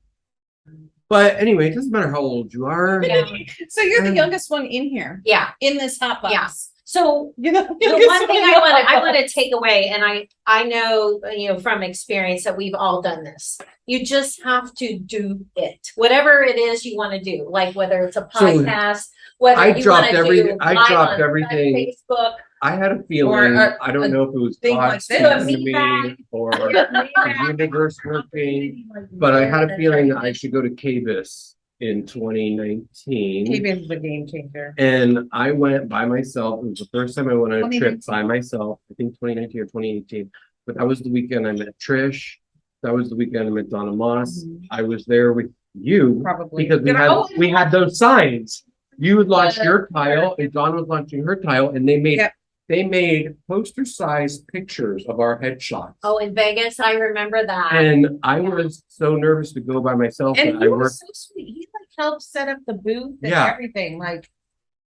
But anyway, it doesn't matter how old you are. Yeah. So you're the youngest one in here, Yeah. in this hot box. Yeah. So You know, the one thing I want to take away, and I know, from experience that we've all done this. You just have to do it, whatever it is you want to do, like whether it's a podcast, whether I you dropped want to do live dropped on everything. Facebook. I had a feeling, Or I don't know if it was thing God like speaking this. to me or the universe working, but I had a feeling that I should go to KBIS in 2019. KBS is a game changer. And I went by myself. It was the first time I went on a trip 2019. by myself. I think 2019 or 2018. But that was the weekend I met Trish. That was the weekend I met Donna Moss. I was there with you Probably. because we had those signs. You had launched your tile and Dawn was launching her tile, and they made poster-sized pictures of our headshots. Oh, in Vegas, I remember that. And I was so nervous to go by myself. And that he I was worked. so sweet. He helped set up the booth and Yeah. everything.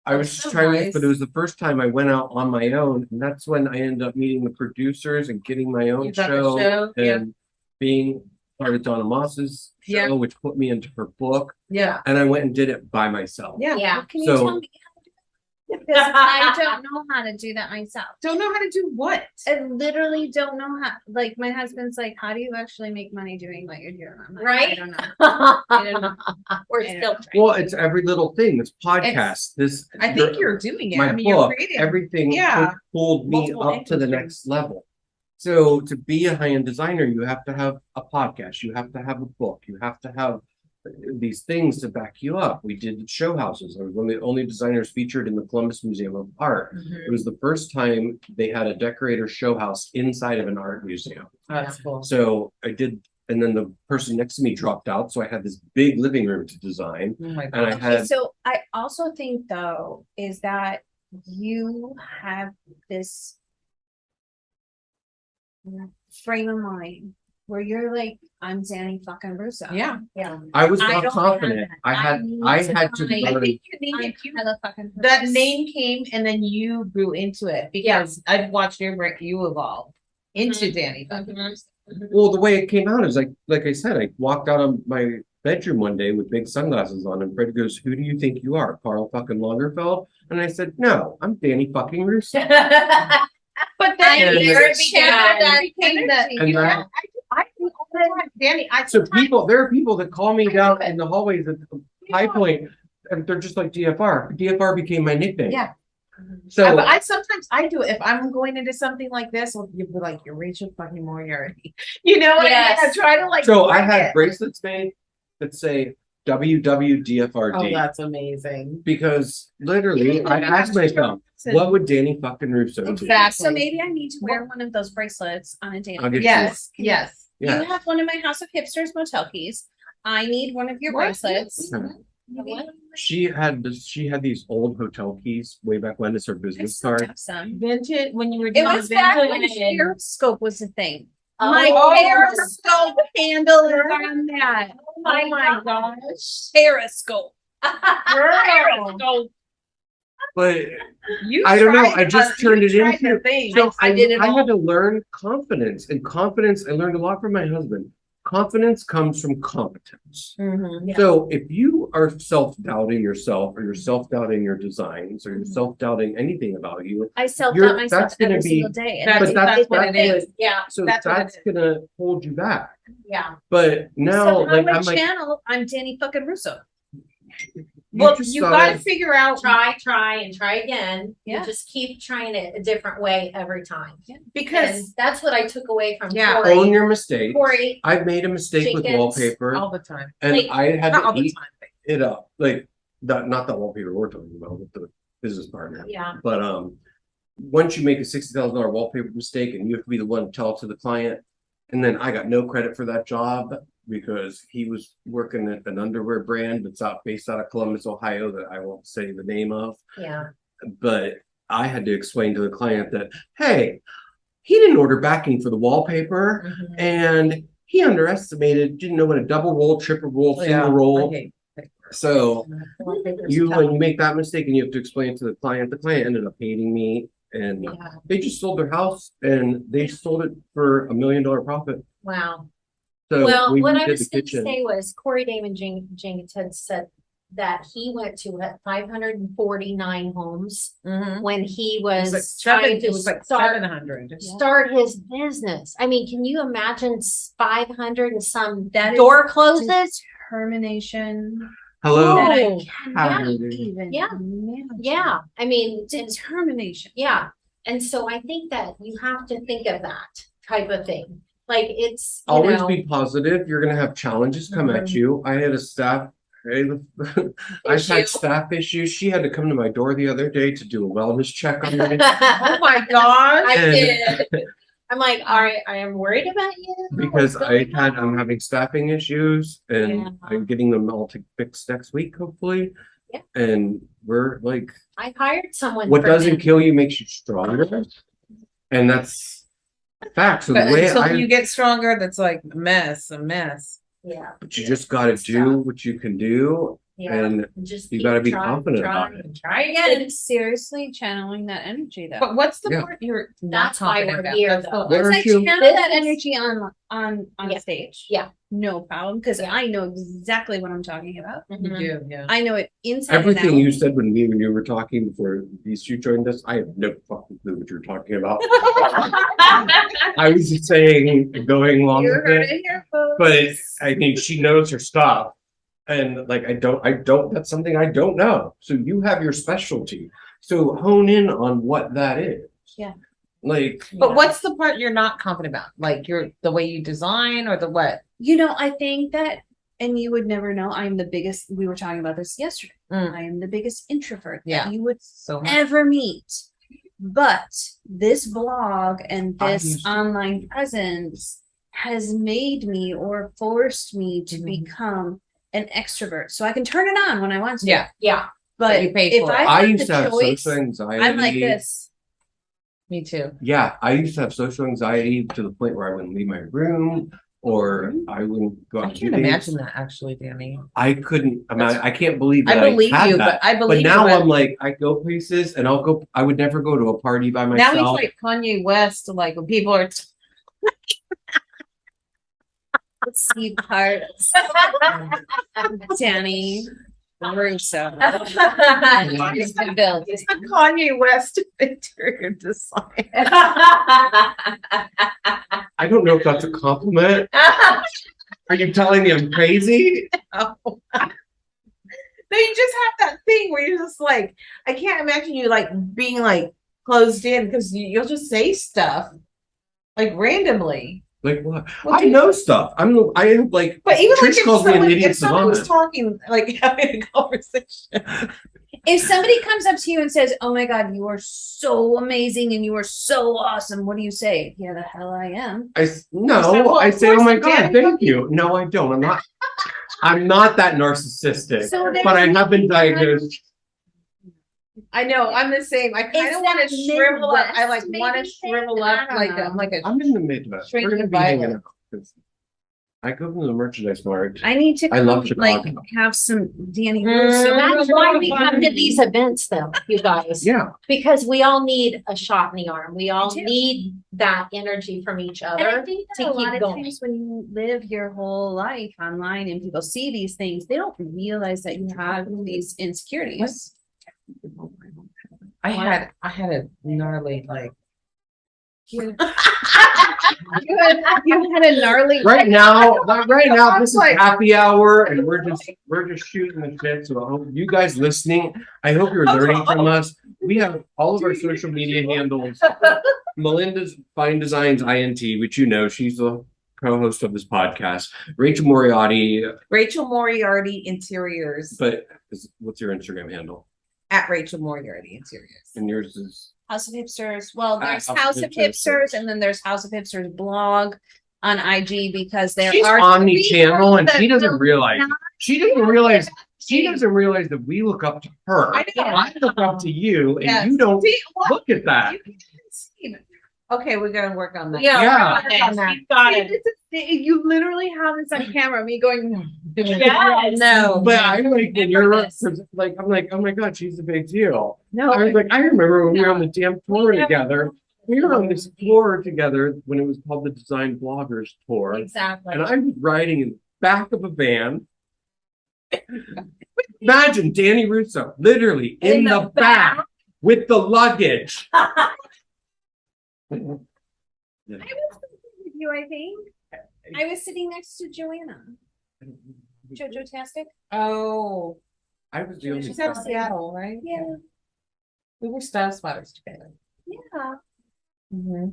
I was so just trying to, nice. but it was the first time I went out on my own, and that's when I ended up meeting the producers and getting my own You got the show, show, yeah. and being part of Donna Moss's show, Yeah. which put me into her book. Yeah. And I went and did it by myself. Yeah. Yeah. Can you So- tell me how to do that? Because I don't know how to do that myself. Don't know how to do what? I literally don't know how. Like my husband's like, "How do you actually make money doing what you're doing?" I'm like, Right? I don't know. I don't know. We're I still don't trying. Well, it's every little thing. This podcast, this I think you're doing it. my I mean, you're book, creative. everything Yeah. pulled me Multiple up to the income next level. So to be a high-end designer, you have to have a podcast, you have to have a book, you have to have these things to back you up. We did show houses. I was one of the only designers featured in the Columbus Museum of Art. It was the first time they had a decorator show house inside of an art museum. That's cool. So I did, and then the person next to me dropped out, so I had this big living room to design, Oh my and God. I Okay, had so I also think though is that you have this frame of mind where you're like, I'm Danny fucking Russo. Yeah. Yeah. I was I not don't confident. have that. I had need I to had to find- I learn. think you need I'm to Kayla fucking that Russo. name came and then you grew into it because I've watched you evolve into Danny. Well, the way it came out is like I said, I walked out of my bedroom one day with big sunglasses on, and Fred goes, "Who do you think you are, Carl fucking Lagerfeld?" And I said, "No, I'm Danny fucking Russo." But I And need then- to channel that energy. And that- I think all the time, Danny. So there are people that call me down in the hallways at High Point, and they're just like DFR. DFR became my nickname. Yeah. So But I sometimes I do it. If I'm going into something like this, I'll be like, "You're Rachel fucking Moriarty." You know what I mean? I try to like. so I bring had it. bracelets made that say WWDFRD. Oh, that's amazing. Because literally, I asked myself, what would Danny fucking Russo do? Exactly. So maybe I need to wear one of those bracelets on a daily I'll get Yes. Yes. Yeah. You have one of my House of Hipsters motel keys. I need one of your What? bracelets. Okay. She had these old hotel keys way back when. It's her I business still card. have some. Vintage when you were It doing was back when vintage. Periscope was a thing. My Periscope handle is on that. Oh my gosh. Periscope. Girl. But You I don't know, tried I just you turned it tried into- the thing. so I did it all. had to learn confidence. And confidence, I learned a lot from my husband. Confidence comes from competence. Mhm. Yeah. So if you are self-doubting yourself, or you're self-doubting your designs, or you're self-doubting anying about you, I self You're- doubt myself that's gonna every be- single day. And That's- but that's what it is. Yeah, so That's what it that's is. gonna hold you back. yeah. But now, so like, my I'm like, channel, I'm Danny fucking Russo. Well, just you gotta- gotta figure out Try and try again. You Yeah. just keep trying it a different way every time. because And that's what I took away from Yeah. own Corey. your mistake. Corey, I've made a mistake with Jenkins, wallpaper, all the time. and like, I had Not all to the eat time. it up. Like, not that wallpaper we're talking about, with the business partner. yeah, But once you make a $60,000 wallpaper mistake, and you have to be the one to tell it to the client, and then I got no credit for that job, because he was working at an underwear brand that's based out of Columbus, Ohio, that I won't say the name of. Yeah. But I had to explain to the client that, hey, he didn't order backing for the wallpaper, and he didn't know what a double roll, triple roll, single roll. So when you make that mistake and you have to explain to the client ended up hating me, and they just sold their house and they sold it for $1 million profit. Wow. So well, we what I did was the going to kitchen. say was Corey Damon Jenkins had said that he went to 549 homes when he was trying to like start 700. Start his business. I mean, can you imagine 500 and some door closes? Determination. Hello. That I Oh, cannot even Yeah. imagine. Yeah. I mean, Determination. yeah. And so I think that you have to think of that type of thing. Like it's Always be positive. You're going to have challenges come at you. I had a staff. I've had staff issues. She had to come to my door the other day to do a wellness check on me. Oh my gosh. I did. I'm like, all right, I am worried about you. Because I'm having staffing issues, and I'm getting them all to fix next week, hopefully. Yeah. And we're like, I hired someone. what doesn't kill you makes you stronger. And that's a fact. So the way until you get stronger, that's like a mess. Yeah. But you just got to do what you can do. Yeah. And just you got to be confident about it. Try again. And seriously channeling that energy though. But what's the part you're not That's why talking we're about? here, That's though. the- Once I channel that energy on Yeah. stage. Yeah. No problem. Because Yeah. I know exactly what I'm talking about. You do, yeah. I know it inside Everything and out. you said when you were talking before these two joined us, I have no fucking clue what you're talking about. I was just saying, going along You with heard it. it here, folks. But I mean, she knows her stuff. And like, I don't, that's something I don't know. So you have your specialty. So hone in on what that is. Yeah. Like, But what's the part you're not confident about? Like the way you design or the what? I think that, and you would never know, I'm the biggest, we were talking about this yesterday. I am the biggest introvert that you would ever meet. But this blog and this online presence has made me or forced me to become an extrovert. So I can turn it on when I want to. Yeah. Yeah. But you pay if for it. I have used to the have choice, social anxiety. I'm like this. Me too. Yeah, I used to have social anxiety to the point where I wouldn't leave my room, or I wouldn't go out I to can't do imagine things. that actually, Danny. I couldn't imagine. I can't believe that I believe had you, that. but I believe But now you, I'm like, I go places and I would never go to a party by myself. now he's like Kanye West, like when people are See parts. Danny Russo. It's the Kanye West interior design. I don't know if that's a compliment. Are you telling me I'm crazy? No, you just have that thing where you're just like, I can't imagine you like being like closed in because you'll just say stuff like randomly. Like what? I know stuff. I have like. But even Trish like calls me an if idiot someone was savant. talking, like having a conversation. If somebody comes up to you and says, "Oh my God, you are so amazing and you are so awesome," what do you say? Yeah, the hell I am. I say, "Oh my God, thank you." No, I don't. I'm not that narcissistic. So but I have been diagnosed. I know, I'm the same. I kind of want to shrivel up. I like want to shrivel up like a. I'm in the Midwest. We're gonna be hanging out. 'Cause I go to the merchandise mart. I need to I love like Chicago. have some Danny Mm. Russo. That's why we come to these events though, you guys. Yeah. Because we all need a shot in the arm. We all do. need that energy from each And I other think to that a keep lot of going. times when you live your whole life online and people see these things, they don't realize that you have these insecurities. I had a gnarly like. You had a gnarly. Right now, this is happy hour, and we're just shooting the shit. So I hope you guys listening. I hope you're learning from us. We have all of our social media handles. Melinda's Fine Designs INT, which you know, she's the co-host of this podcast. Rachel Moriarty, Interiors but what's your Instagram handle? at Rachel Moriarty Interiors. And yours is House of Hipsters. Well, there's House of House of Hipsters. Hipsters, and then there's House of Hipsters blog. on IG because there She's are omni-channel and that she doesn't will realize. not- She doesn't realize. She doesn't realize that we look up to her. I know. I look up to you, and Yes. you don't See, what? look at that. You can't see it. Okay, we're gonna work on that. Yeah, Yeah. we're on that. You've got it. You literally have this on camera, me going, Yes. no. But I like when Never you're this. like, I'm like, oh my god, she's a big deal. No. I was like, I remember when we were on the damn tour never- together. We were on this tour together when it was called the Design Bloggers Tour, Exactly. and I was riding in the back of a van. Imagine Danny Russo literally in the back with the luggage. I was with you, I think. I was sitting next to Joanna. Jojo Tastic. Oh, I was the only. she's out of Seattle, right? Yeah. We were style spotters together. Yeah. Yeah.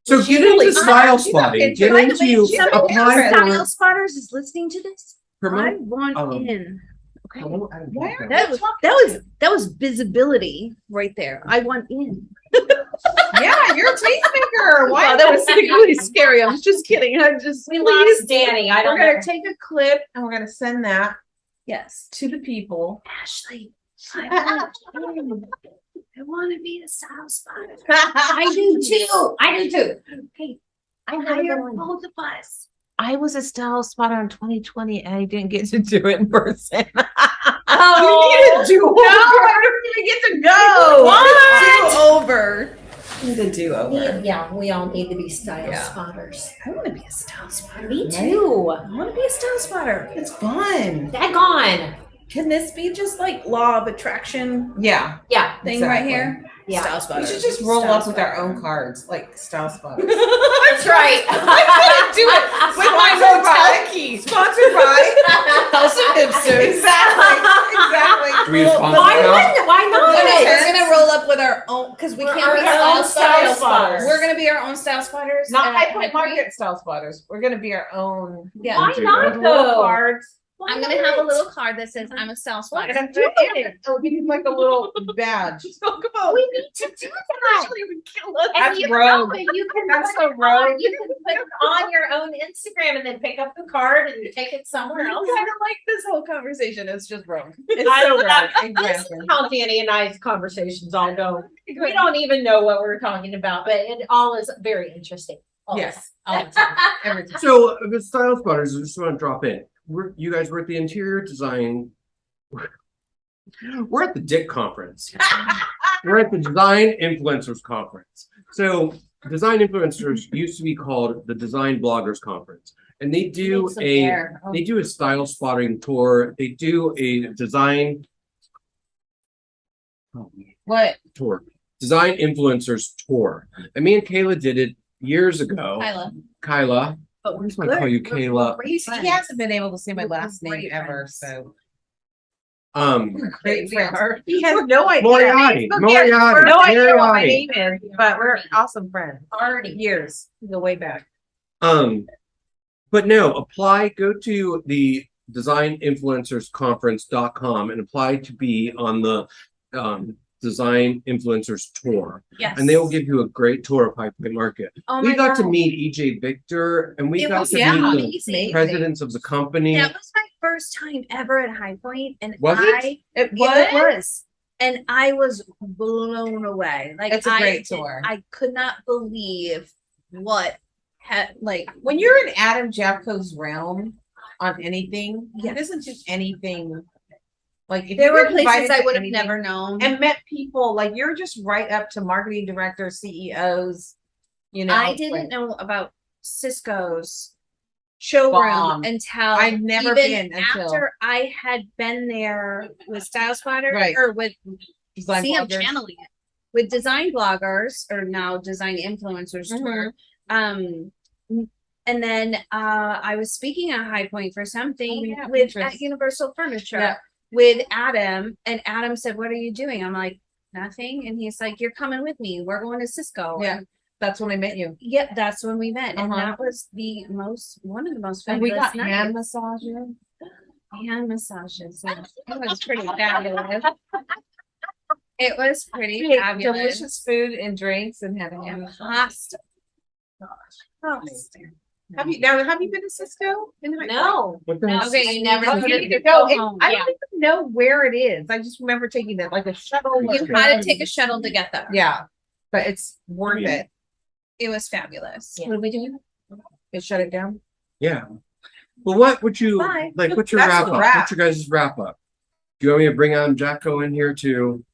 So She's get really- into style she's not spotting. into- Get by the way, into she's not apply into for Style Spotters is listening to this. I promote. want um, in. Okay. Where? That was visibility right there. I want in. Yeah, you're a tastemaker. Why? Wow, that was really scary. I was just kidding. I'm just We lost Danny. I We're don't gonna know. take a clip and we're gonna send that yes. to the people. Ashley, I want to be a style spotter. I do too. I do too. Hey, I hire both of us. I was a style spotter in 2020 and I didn't get to do it in person. Oh, do over. No, I don't even get to go. What? Do over. Need a do over. Yeah, we all need to be style Yeah. spotters. I want to be a style spotter. Me too. I want to be a style spotter. It's fun. Daggone. Can this be just like law of attraction Yeah. Yeah. thing right Exactly. here? Yeah. Style We spotter. should just roll Style up with our spotter. own cards, like style spotters. That's right. Do it with my hotel key. Sponsored by House of Hipsters. Exactly. We sponsor Why now? wouldn't? Why not? We're gonna roll up with our own because we We're can't be our own style style spotters. spotters. We're gonna be our own style spotters. Not at High Point High Point. Market style spotters. We're gonna be our own. Yeah. Why do not that. Little though? cards. Why I'm gonna have a not? little card that says I'm a style spotter. And do it. It'll give you like a little badge. Oh, come on. We need to do that. And That's you rogue. know, you can That's put so it on- rogue. You can put it on your own Instagram and then pick up the card and take it somewhere I else. kind of like this whole conversation. It's just wrong. It's I so love- rogue. This is Exactly. how Danny and I's conversations all go. We don't even know what we're talking about, but it all is very interesting. All Yes. the time. Every time. So the style spotters, I just want to drop in. You guys were at the interior design. We're at the Dick conference. We're at the Design Influencers Conference. So Design Influencers used to be called the Design Bloggers Conference. And they do Need some a air. Oh. they do a style spotting tour. They do a design What? tour. Design Influencers Tour. And me and Kayla did it years ago. Kyla. But Why do I call you Kayla? He hasn't been able to say my last name great ever, friends. so. Great friends. He has no idea. Moriarty. Facebook, Moriarty. no idea what my Moriarty. name is, but we're awesome friends. Already. Years. We go way back. But no, go to the designinfluencersconference.com and apply to be on the Design Influencers Tour. Yes. And they will give you a great tour of High Point Market. Oh We my got to God. meet EJ Victor and we It got was to yeah, meet the amazing. presidents of the company. That was my first time ever at High Point, and Was it? It it was, and I was blown away. Like It's a great did- tour. I could not believe what had like When you're in Adam Japko's realm on anything, Yeah. it isn't just anything. Like if there you were get places invited I to would have anything never known. and met people, like you're just right up to marketing directors, CEOs. You know, I didn't like, know about Cisco's showroom Bomb. until I've never even been until- after I had been there with Style Spotter Right. or with design see, I'm bloggers. channeling it with design bloggers or now design influencers tour. And then I was speaking at High Point for something yeah, with Pinterest. at Universal Furniture Yeah. with Adam, and Adam said, "What are you doing?" I'm like, "Nothing," and he's like, "You're coming with me. We're going to Cisco." Yeah. And That's when I met you. yep, that's when we met, and Uh-huh. that was one of the most And we fabulous got hand nights. massages. Hand massages. Yeah. It was pretty fabulous. It was pretty We ate fabulous. delicious food and drinks and had a hand massage. Pasta. Pasta. Have you been to Cisco? No. Okay, you never Oh, put you it need in to go. your home. I Yeah. don't even know where it is. I just remember taking it like a shuttle. You had to take a shuttle to get there. Yeah, but it's worth it. It was fabulous. What are we doing? They shut it down. Yeah. Well, what would you Bye. like? What's your That's wrap a up? wrap. What's your guys' wrap up? Do you want me to bring on Japko in here too?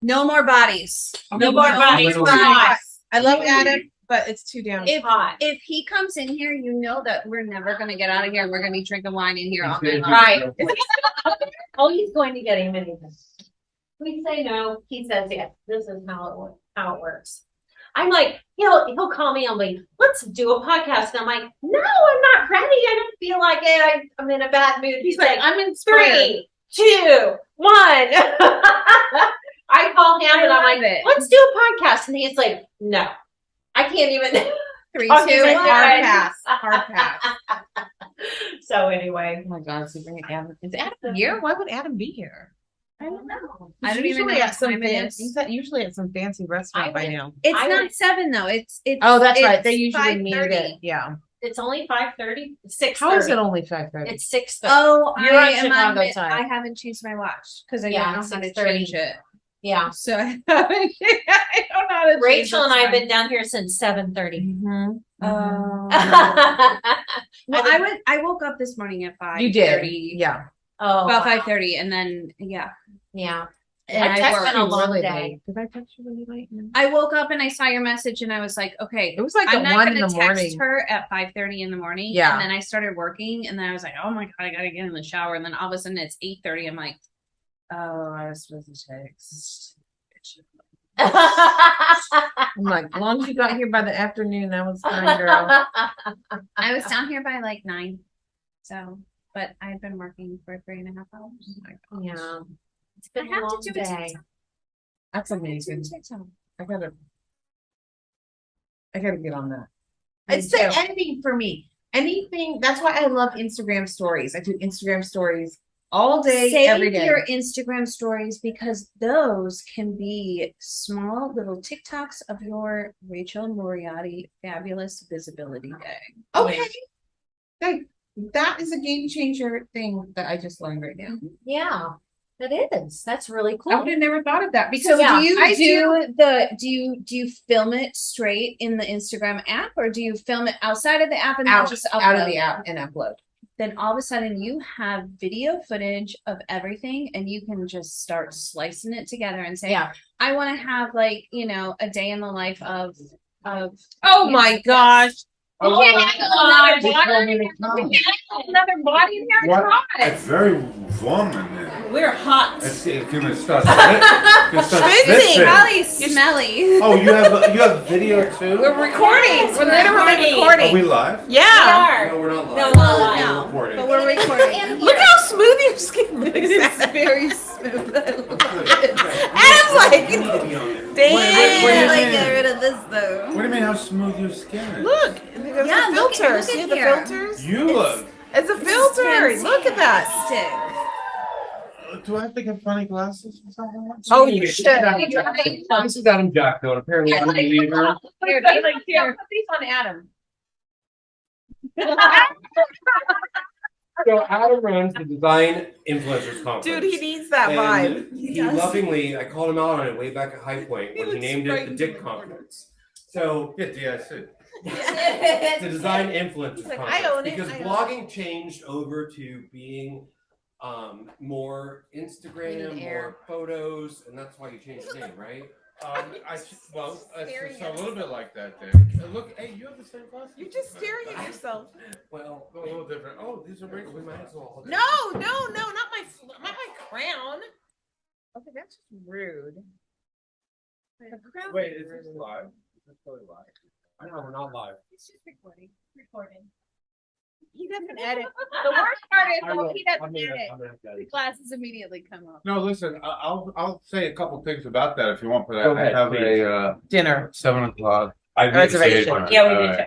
No more bodies. No more bodies. I love Adam, but it's too damn hot. If he comes in here, you know that we're never gonna get out of here and we're gonna be drinking wine in here all night long. Right. Oh, he's going to get him anything. We say no, he says yes. This is how it works. I'm like, he'll call me. I'm like, let's do a podcast. And I'm like, no, I'm not ready. I don't feel like it. I'm in a bad mood. He's like, I'm inspired. 3, 2, 1. I call him and I'm like, let's do a podcast. And he's like, no, I can't even. 3, 2, Hard 1. pass. Hard pass. So anyway. Oh my God! So bring Adam. Is Adam here? Why would Adam be here? I don't know. He's I don't even know usually what at some time it fancy. is. He's usually at some fancy restaurant by now. It's I not would- 7 though. It's Oh, that's right. it's They usually meet 5:30. it. Yeah. It's only 5:30, 6:30. How is it only 5:30? It's 6:30. Oh, You're I on am Chicago on. time. I haven't changed my watch because I Yeah, don't know how to 6:30. change it. Yeah. So I haven't. I don't know how to. change Rachel and I have the been down here since 7:30. Mm-hmm. time. Oh. Well, I woke up this morning at 5:30. You did. Yeah. Oh, About wow. 5:30, and then Yeah. and I I texted worked. been a long really day. late. Did I text you really late? No. I woke up and I saw your message, and I was like, okay, It was like I'm at not 1 gonna in the text morning. her at 5:30 in the morning. Yeah. And then I started working, and then I was like, oh my God, I gotta get in the shower. And then all of a sudden it's 8:30. I'm like, oh, I was supposed to text. I'm like, as long as you got here by the afternoon, that was fine, girl. I was down here by like 9. So, but I've been working for 3.5 hours. Yeah. It's been a long day. That's amazing. I gotta get on that. It's Me like too. anything for me. Anything. That's why I love Instagram stories. I do Instagram stories all day, Save every day. your Instagram stories because those can be small little TikToks of your Rachel Moriarty fabulous visibility day. Okay. That is a game changer thing that I just learned right now. Yeah, it is. That's really I cool. would have never thought of that because So Yeah, do you film it straight in the Instagram app or do you film it outside of the app and then out, just out of upload the it? app and upload. Then all of a sudden you have video footage of everything and you can just start slicing it together and say, Yeah. I want to have like, a day in the life of Oh my gosh. Oh, Another body in here. What? It's very warm in there. We're hot. It's gonna start spitting. Probably smelly. Oh, you have video too? We're recording. We're literally recording. Are we live? Yeah. No, we're not live. No, not live. We're No, recording. but we're recording. Look how smooth your skin looks. It's very smooth. I love it. Adam's like, You need to be on there. damn. Like, get rid of this though. What do you mean how smooth your skin is? Look, there's Yeah, a look at- filter. look See at the here. filters? You look. It's a filter. Look at that. Stick. Do I have to get funny glasses or something? Oh, you should. This is Adam Japko, and apparently I'm a leader. Here, put these on Adam. So Adam runs the Design Influencers Conference. Dude, he needs that And vibe. He lovingly, I called him out on it way back at High Point when he looks named it right the Dick Conference. So Yeah, DIC. it's a Design Influencers He's like, Conference I own it, because I own blogging changed over to being more Instagram, In the air. more photos, and that's why you changed the name, right? It's a little bit like that, Dick. Look, hey, you have the same glasses. You're just staring at yourself. Well, A little different. Oh, these are we might as well. No, not my crown. Okay, that's just rude. Wait, is this live? Is this totally live? I know we're not live. It's just recording. Recording. He doesn't edit. The worst part is though, he doesn't edit. I'm gonna have to The edit. glasses immediately come up. No, listen, I'll say a couple things about that if you want, but Go I ahead, have please. a Dinner. 7:00. I Reservation. Yeah, we need Okay.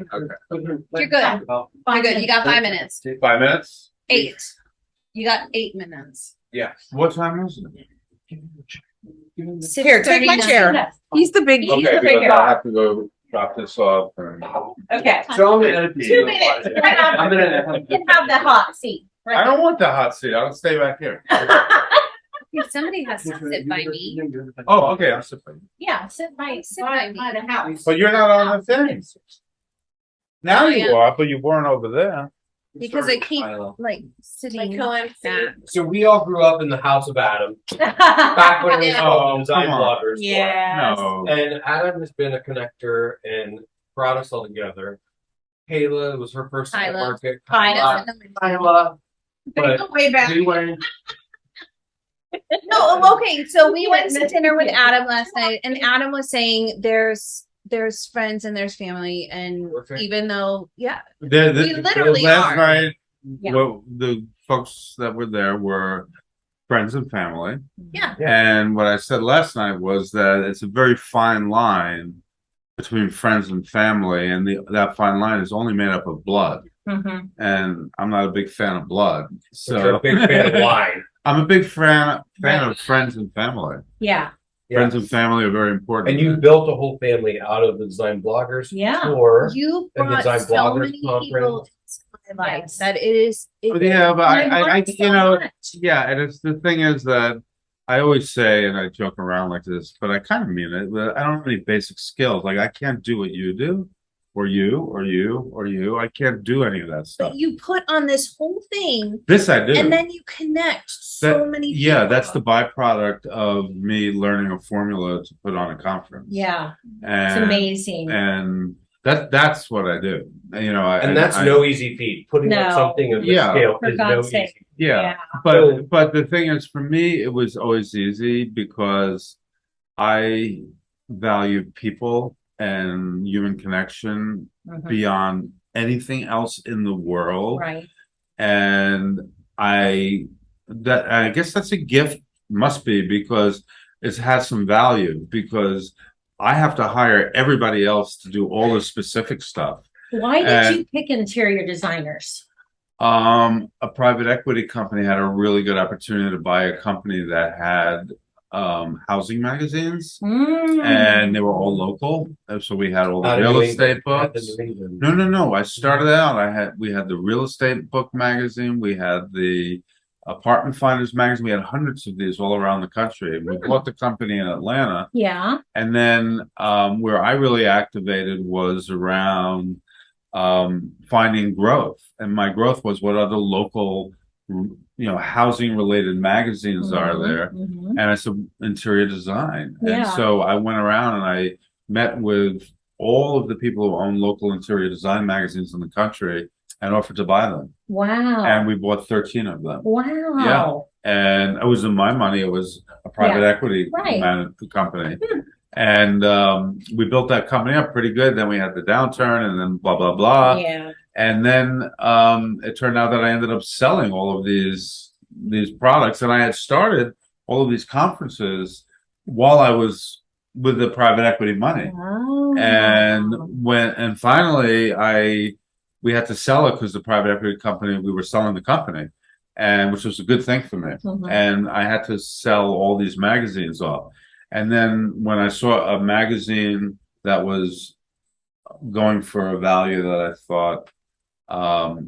You're good. You're good. You got 5 minutes. 5 minutes? 8. You got 8 minutes. Yes. What time is it? Here, take my chair. He's the big. He's Okay, the big because I guy. have to go drop this off and. Okay. So I'm gonna. 2 minutes. I'm gonna. You can have the hot seat. I don't want the hot seat. I'll stay back here. Somebody has to sit by me. Oh, okay, I'll sit by you. Yeah, sit by the house. But you're not on the thing. Now Oh, you yeah. are, but you weren't over there. Because I keep like sitting back. So we all grew up in the house of Adam, back when we Oh, were design come on. bloggers. Yeah. No. And Adam has been a connector and brought us all together. Kayla was her first Kyla. market. Kyla. Kyla. But Way back. we went. No, okay, so we went to dinner with Adam last night and Adam was saying there's friends and there's family and Perfect. even though, yeah, The- We literally last are. night, Yeah. well, the folks that were there were friends and family. yeah. And what I said last night was that it's a very fine line between friends and family, and that fine line is only made up of blood. Mhm. And I'm not a big fan of blood, So you're a so big fan of wine. I'm a big fan of friends and family. Yeah. Friends and family are very important. And you built a whole family out of the design bloggers Yeah. tour. You And brought Design so Bloggers many people Conference. into my life Yes. that it is. Yeah, but I learned so you know, much. yeah, and it's the thing is that I always say, and I joke around like this, but I kind of mean it. But I don't have any basic skills. Like I can't do what you do, or you, or you, or you. I can't do any of that stuff. But you put on this whole thing This I do. and then you connect so many people. Yeah, that's the byproduct of me learning a formula to put on a conference. Yeah. and, It's amazing. And that's what I do. You know, And that's no easy feat. Putting No. up something of this Yeah. scale For is no God's easy. sake. yeah. So- But the thing is, for me, it was always easy because I value people and human connection Mhm. beyond anything else in the world. Right. And I guess that's a gift, must be, because it has some value, because I have to hire everybody else to do all the specific stuff. Why did And- you pick interior designers? A private equity company had a really good opportunity to buy a company that had housing magazines, and they were all local. And so we had all the Out of real New estate England, out of books. New England. No. I started out. We had the real estate book magazine. We had the apartment finders magazine. We had hundreds of these all around the country. We bought the company in Atlanta, Yeah. and then where I really activated was around finding growth. And my growth was what other local, housing related magazines are there. Mhm. And I said interior design. Yeah. And so I went around and I met with all of the people who own local interior design magazines in the country and offered to buy them. Wow. And we bought 13 of them. Wow. And it wasn't my money, it was a private equity Right. managed company. And we built that company up pretty good. Then we had the downturn and then blah, blah, blah. Yeah. And then it turned out that I ended up selling all of these products, and I had started all of these conferences while I was with the private equity money. Oh. And finally we had to sell it because the private equity company, we were selling the company, and which was a good thing for me. Mhm. And I had to sell all these magazines off. And then when I saw a magazine that was going for a value that I thought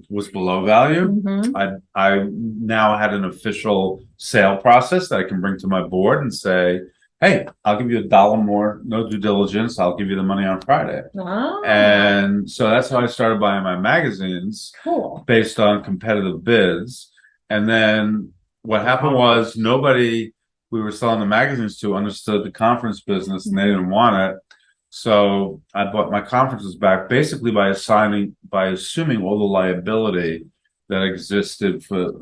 was below value, Mhm. I now had an official sale process that I can bring to my board and say, hey, I'll give you $1 more, no due diligence. I'll give you the money on Friday. Oh. And so that's how I started buying my magazines Cool. based on competitive bids. And then what happened was nobody we were selling the magazines to understood the conference business, and they didn't want it. So I bought my conferences back basically by assuming all the liability that existed with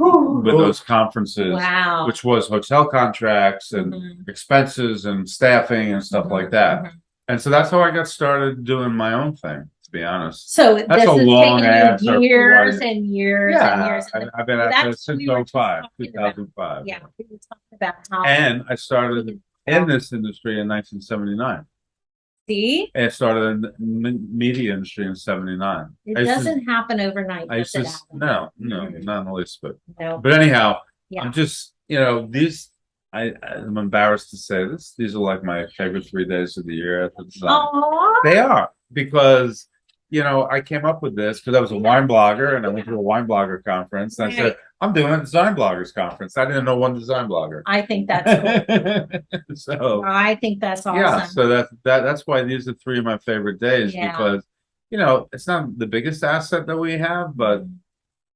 those conferences, Wow. which was hotel contracts and Mhm. expenses and staffing and stuff like that. Mhm. And so that's how I got started doing my own thing, to be honest. So That's this a has long taken answer for you years what- and years and years. I've been at That's this since what we were just 2005. Yeah, we were talking about how. And I started in this industry in 1979. See, And I started in the media industry in 79. it I used to- doesn't happen overnight. I used does to, it, Adam? no, not in the least bit. No. But anyhow, Yeah. I'm just, I'm embarrassed to say this. These are like my favorite 3 days of the year at the design. Aw. They are. because, I came up with this because I was a wine blogger and I went to a wine blogger conference and I said, I'm doing a design bloggers conference. I didn't know one design blogger. I think that's cool. So I think that's awesome. yeah, so that's why these are three of my favorite days Yeah. because, it's not the biggest asset that we have, but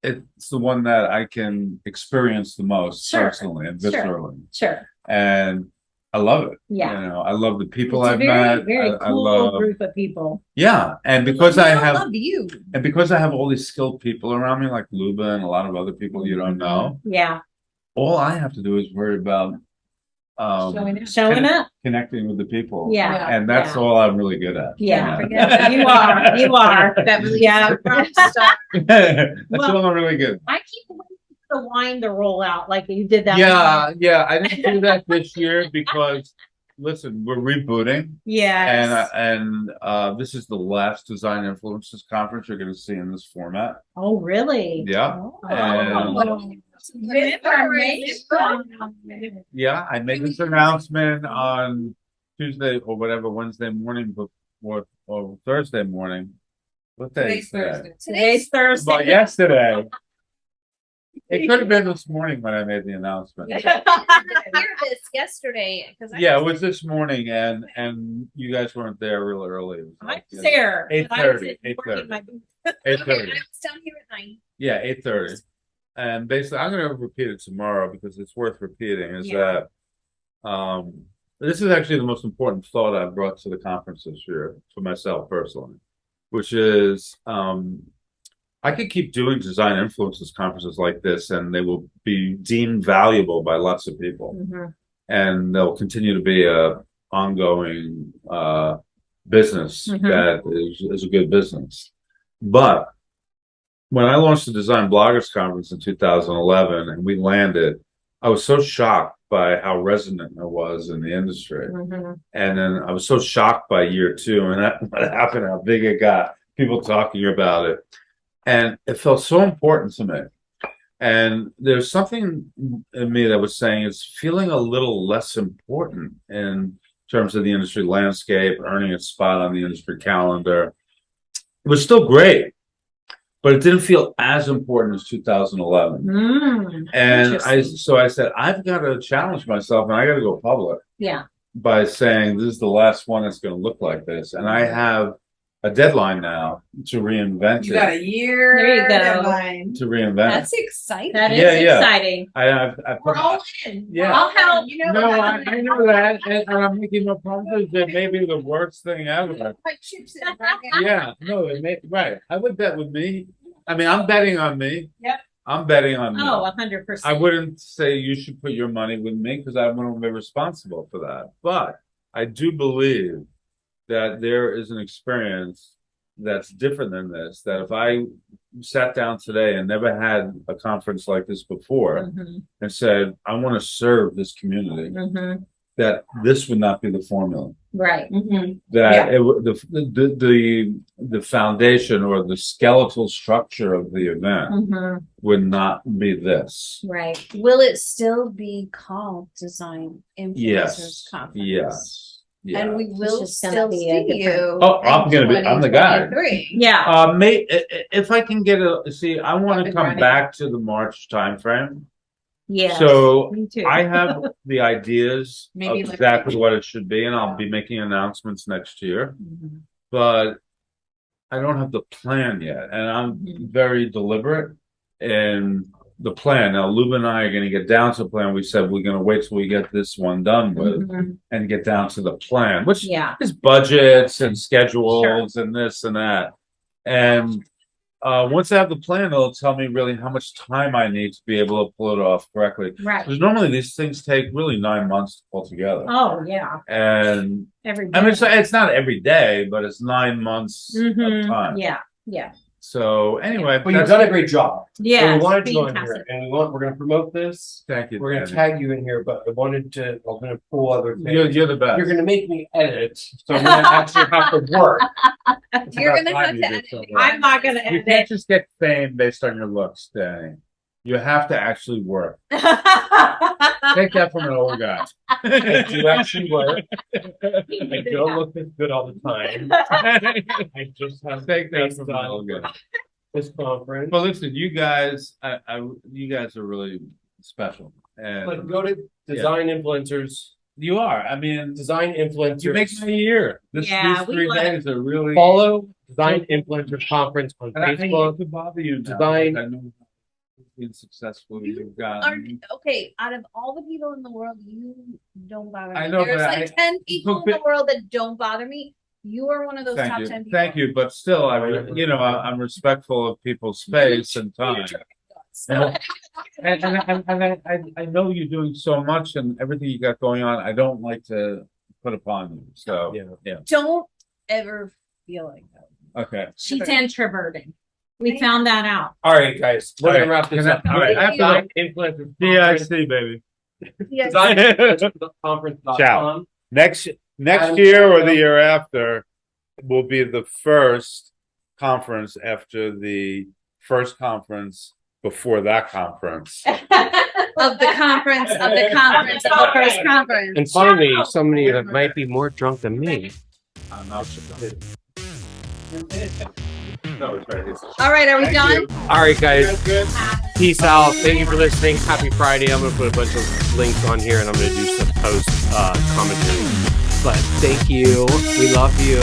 it's the one that I can experience the most personally and viscerally. Sure. And I love it. Yeah. I love the people It's a I've very, met. very I cool love, group of people. yeah. And because I have you. and because I have all these skilled people around me, like Luba and a lot of other people you don't know, Yeah. all I have to do is worry about Showing up. connecting with the people. Yeah. And that's all I'm really good at. Yeah. Forget You are. You are. Yeah. That's all I'm really good at. I keep waiting for the wine to roll out like you did that. Yeah. I didn't do that this year because listen, we're rebooting. Yeah. And this is the last Design Influences conference you're going to see in this format. Oh, really? Yeah. And yeah, I made this announcement on Tuesday or whatever, Wednesday morning before or Thursday morning. What day is today? Today's Thursday. Well, yesterday. It could have been this morning when I made the announcement. I hear this yesterday because Yeah, it was this morning, and you guys weren't there real early. It was I'm like, there. 8:30. 8:30. 8:30. I was down here at 9. Yeah, 8:30. And basically, I'm going to repeat it tomorrow because it's worth repeating. Is that this is actually the most important thought I've brought to the conference this year for myself personally, which is I could keep doing design influences conferences like this, and they will be deemed valuable by lots of people, and they'll continue to be a ongoing business that is a good business. But when I launched the Design Bloggers Conference in 2011 and we landed, I was so shocked by how resonant it was in the industry. And then I was so shocked by year two and what happened, how big it got, people talking about it. And it felt so important to me. And there's something in me that was saying it's feeling a little less important in terms of the industry landscape, earning its spot on the industry calendar. It was still great, but it didn't feel as important as 2011. And I said, I've got to challenge myself and I got to go public. Yeah. By saying this is the last one that's going to look like this. And I have a deadline now to reinvent it. You got a year. There you go. Deadline. To reinvent That's it. exciting. That is exciting. I We're all in. Yeah. I'll help. You know No, what? I know that, and I'm making no promises. It may be the worst thing ever. Like chips in right now. Yeah, no, it may right. I would bet with me. I mean, I'm betting on me. Yep. I'm betting on me. Oh, 100%. I wouldn't say you should put your money with me because I wouldn't be responsible for that. But I do believe that there is an experience that's different than this, that if I sat down today and never had a conference like this before and said, I want to serve this community, that this would not be the formula. Right. That the foundation or the skeletal structure of the event would not be this. Right. Will it still be called Design Influencers Yes. Conference? Yes. Yeah. And we will just gonna still be a see you. Oh, I'm the guy. 2023. Yeah. If I can get I want to been come running. back to the March timeframe. Yeah. So me too. I have the ideas of Maybe like- exactly what it should be, and I'll be making announcements next year. But I don't have the plan yet, and I'm very deliberate in the plan. Now, Luba and I are going to get down to the plan. We said we're going to wait till we get this one done with and get down to the plan, which is budgets and schedules and this and that. And once I have the plan, it'll tell me really how much time I need to be able to pull it off correctly. Right. Because normally these things take really 9 months to pull together. Oh, yeah. And Every day. I mean, it's not every day, but it's 9 months of time. Yeah. Yeah. So anyway, Well, you've done a great job. Yeah. So we wanted you on here, and we're going to promote this. Thank you. We're going to Danny. tag you in here, but I'm going to pull other things. You're the best. You're going to make me edit, so I'm going to actually have to work. You're It's gonna about have time to you did edit. some work. I'm not going to You edit. can't just get fame based on your looks, Danny. You have to actually work. Take that from an old guy. I do actually work. I don't look this good all the time. I just have Take that face from an old guy. this conference. Well, listen, you guys, you guys are really special. And But go to design influencers. you are. I mean, Design influencers. you make my year. Yeah, These we 3 love it. days are really. Follow Design Influencers Conference on And I hate Facebook. to bother you now. Design- I know how being successful you've got. Okay, out of all the people in the world, you don't bother me. I know, There's but like 10 people in the world that don't bother me. You are one of those top 10 people. Thank you, but still, I'm respectful of people's space and time. And I know you're doing so much and everything you got going on. I don't like to put upon you. So yeah. Don't ever feel like that. Okay. She's introverted. We found that out. All right, guys. We're gonna wrap this up. All right. Design Influencers Conference. DIC, baby. Design Influencers Conference.com. Next And- year or the year after will be the first conference after the first conference before that conference. Of the conference, the first conference. And finally, somebody that might be more drunk than me. I'm not sure. No, it's right. All right, are we done? All right, guys. Peace out. Thank you for listening. Happy Friday. I'm going to put a bunch of links on here and I'm going to do some post commentary. But thank you. We love you.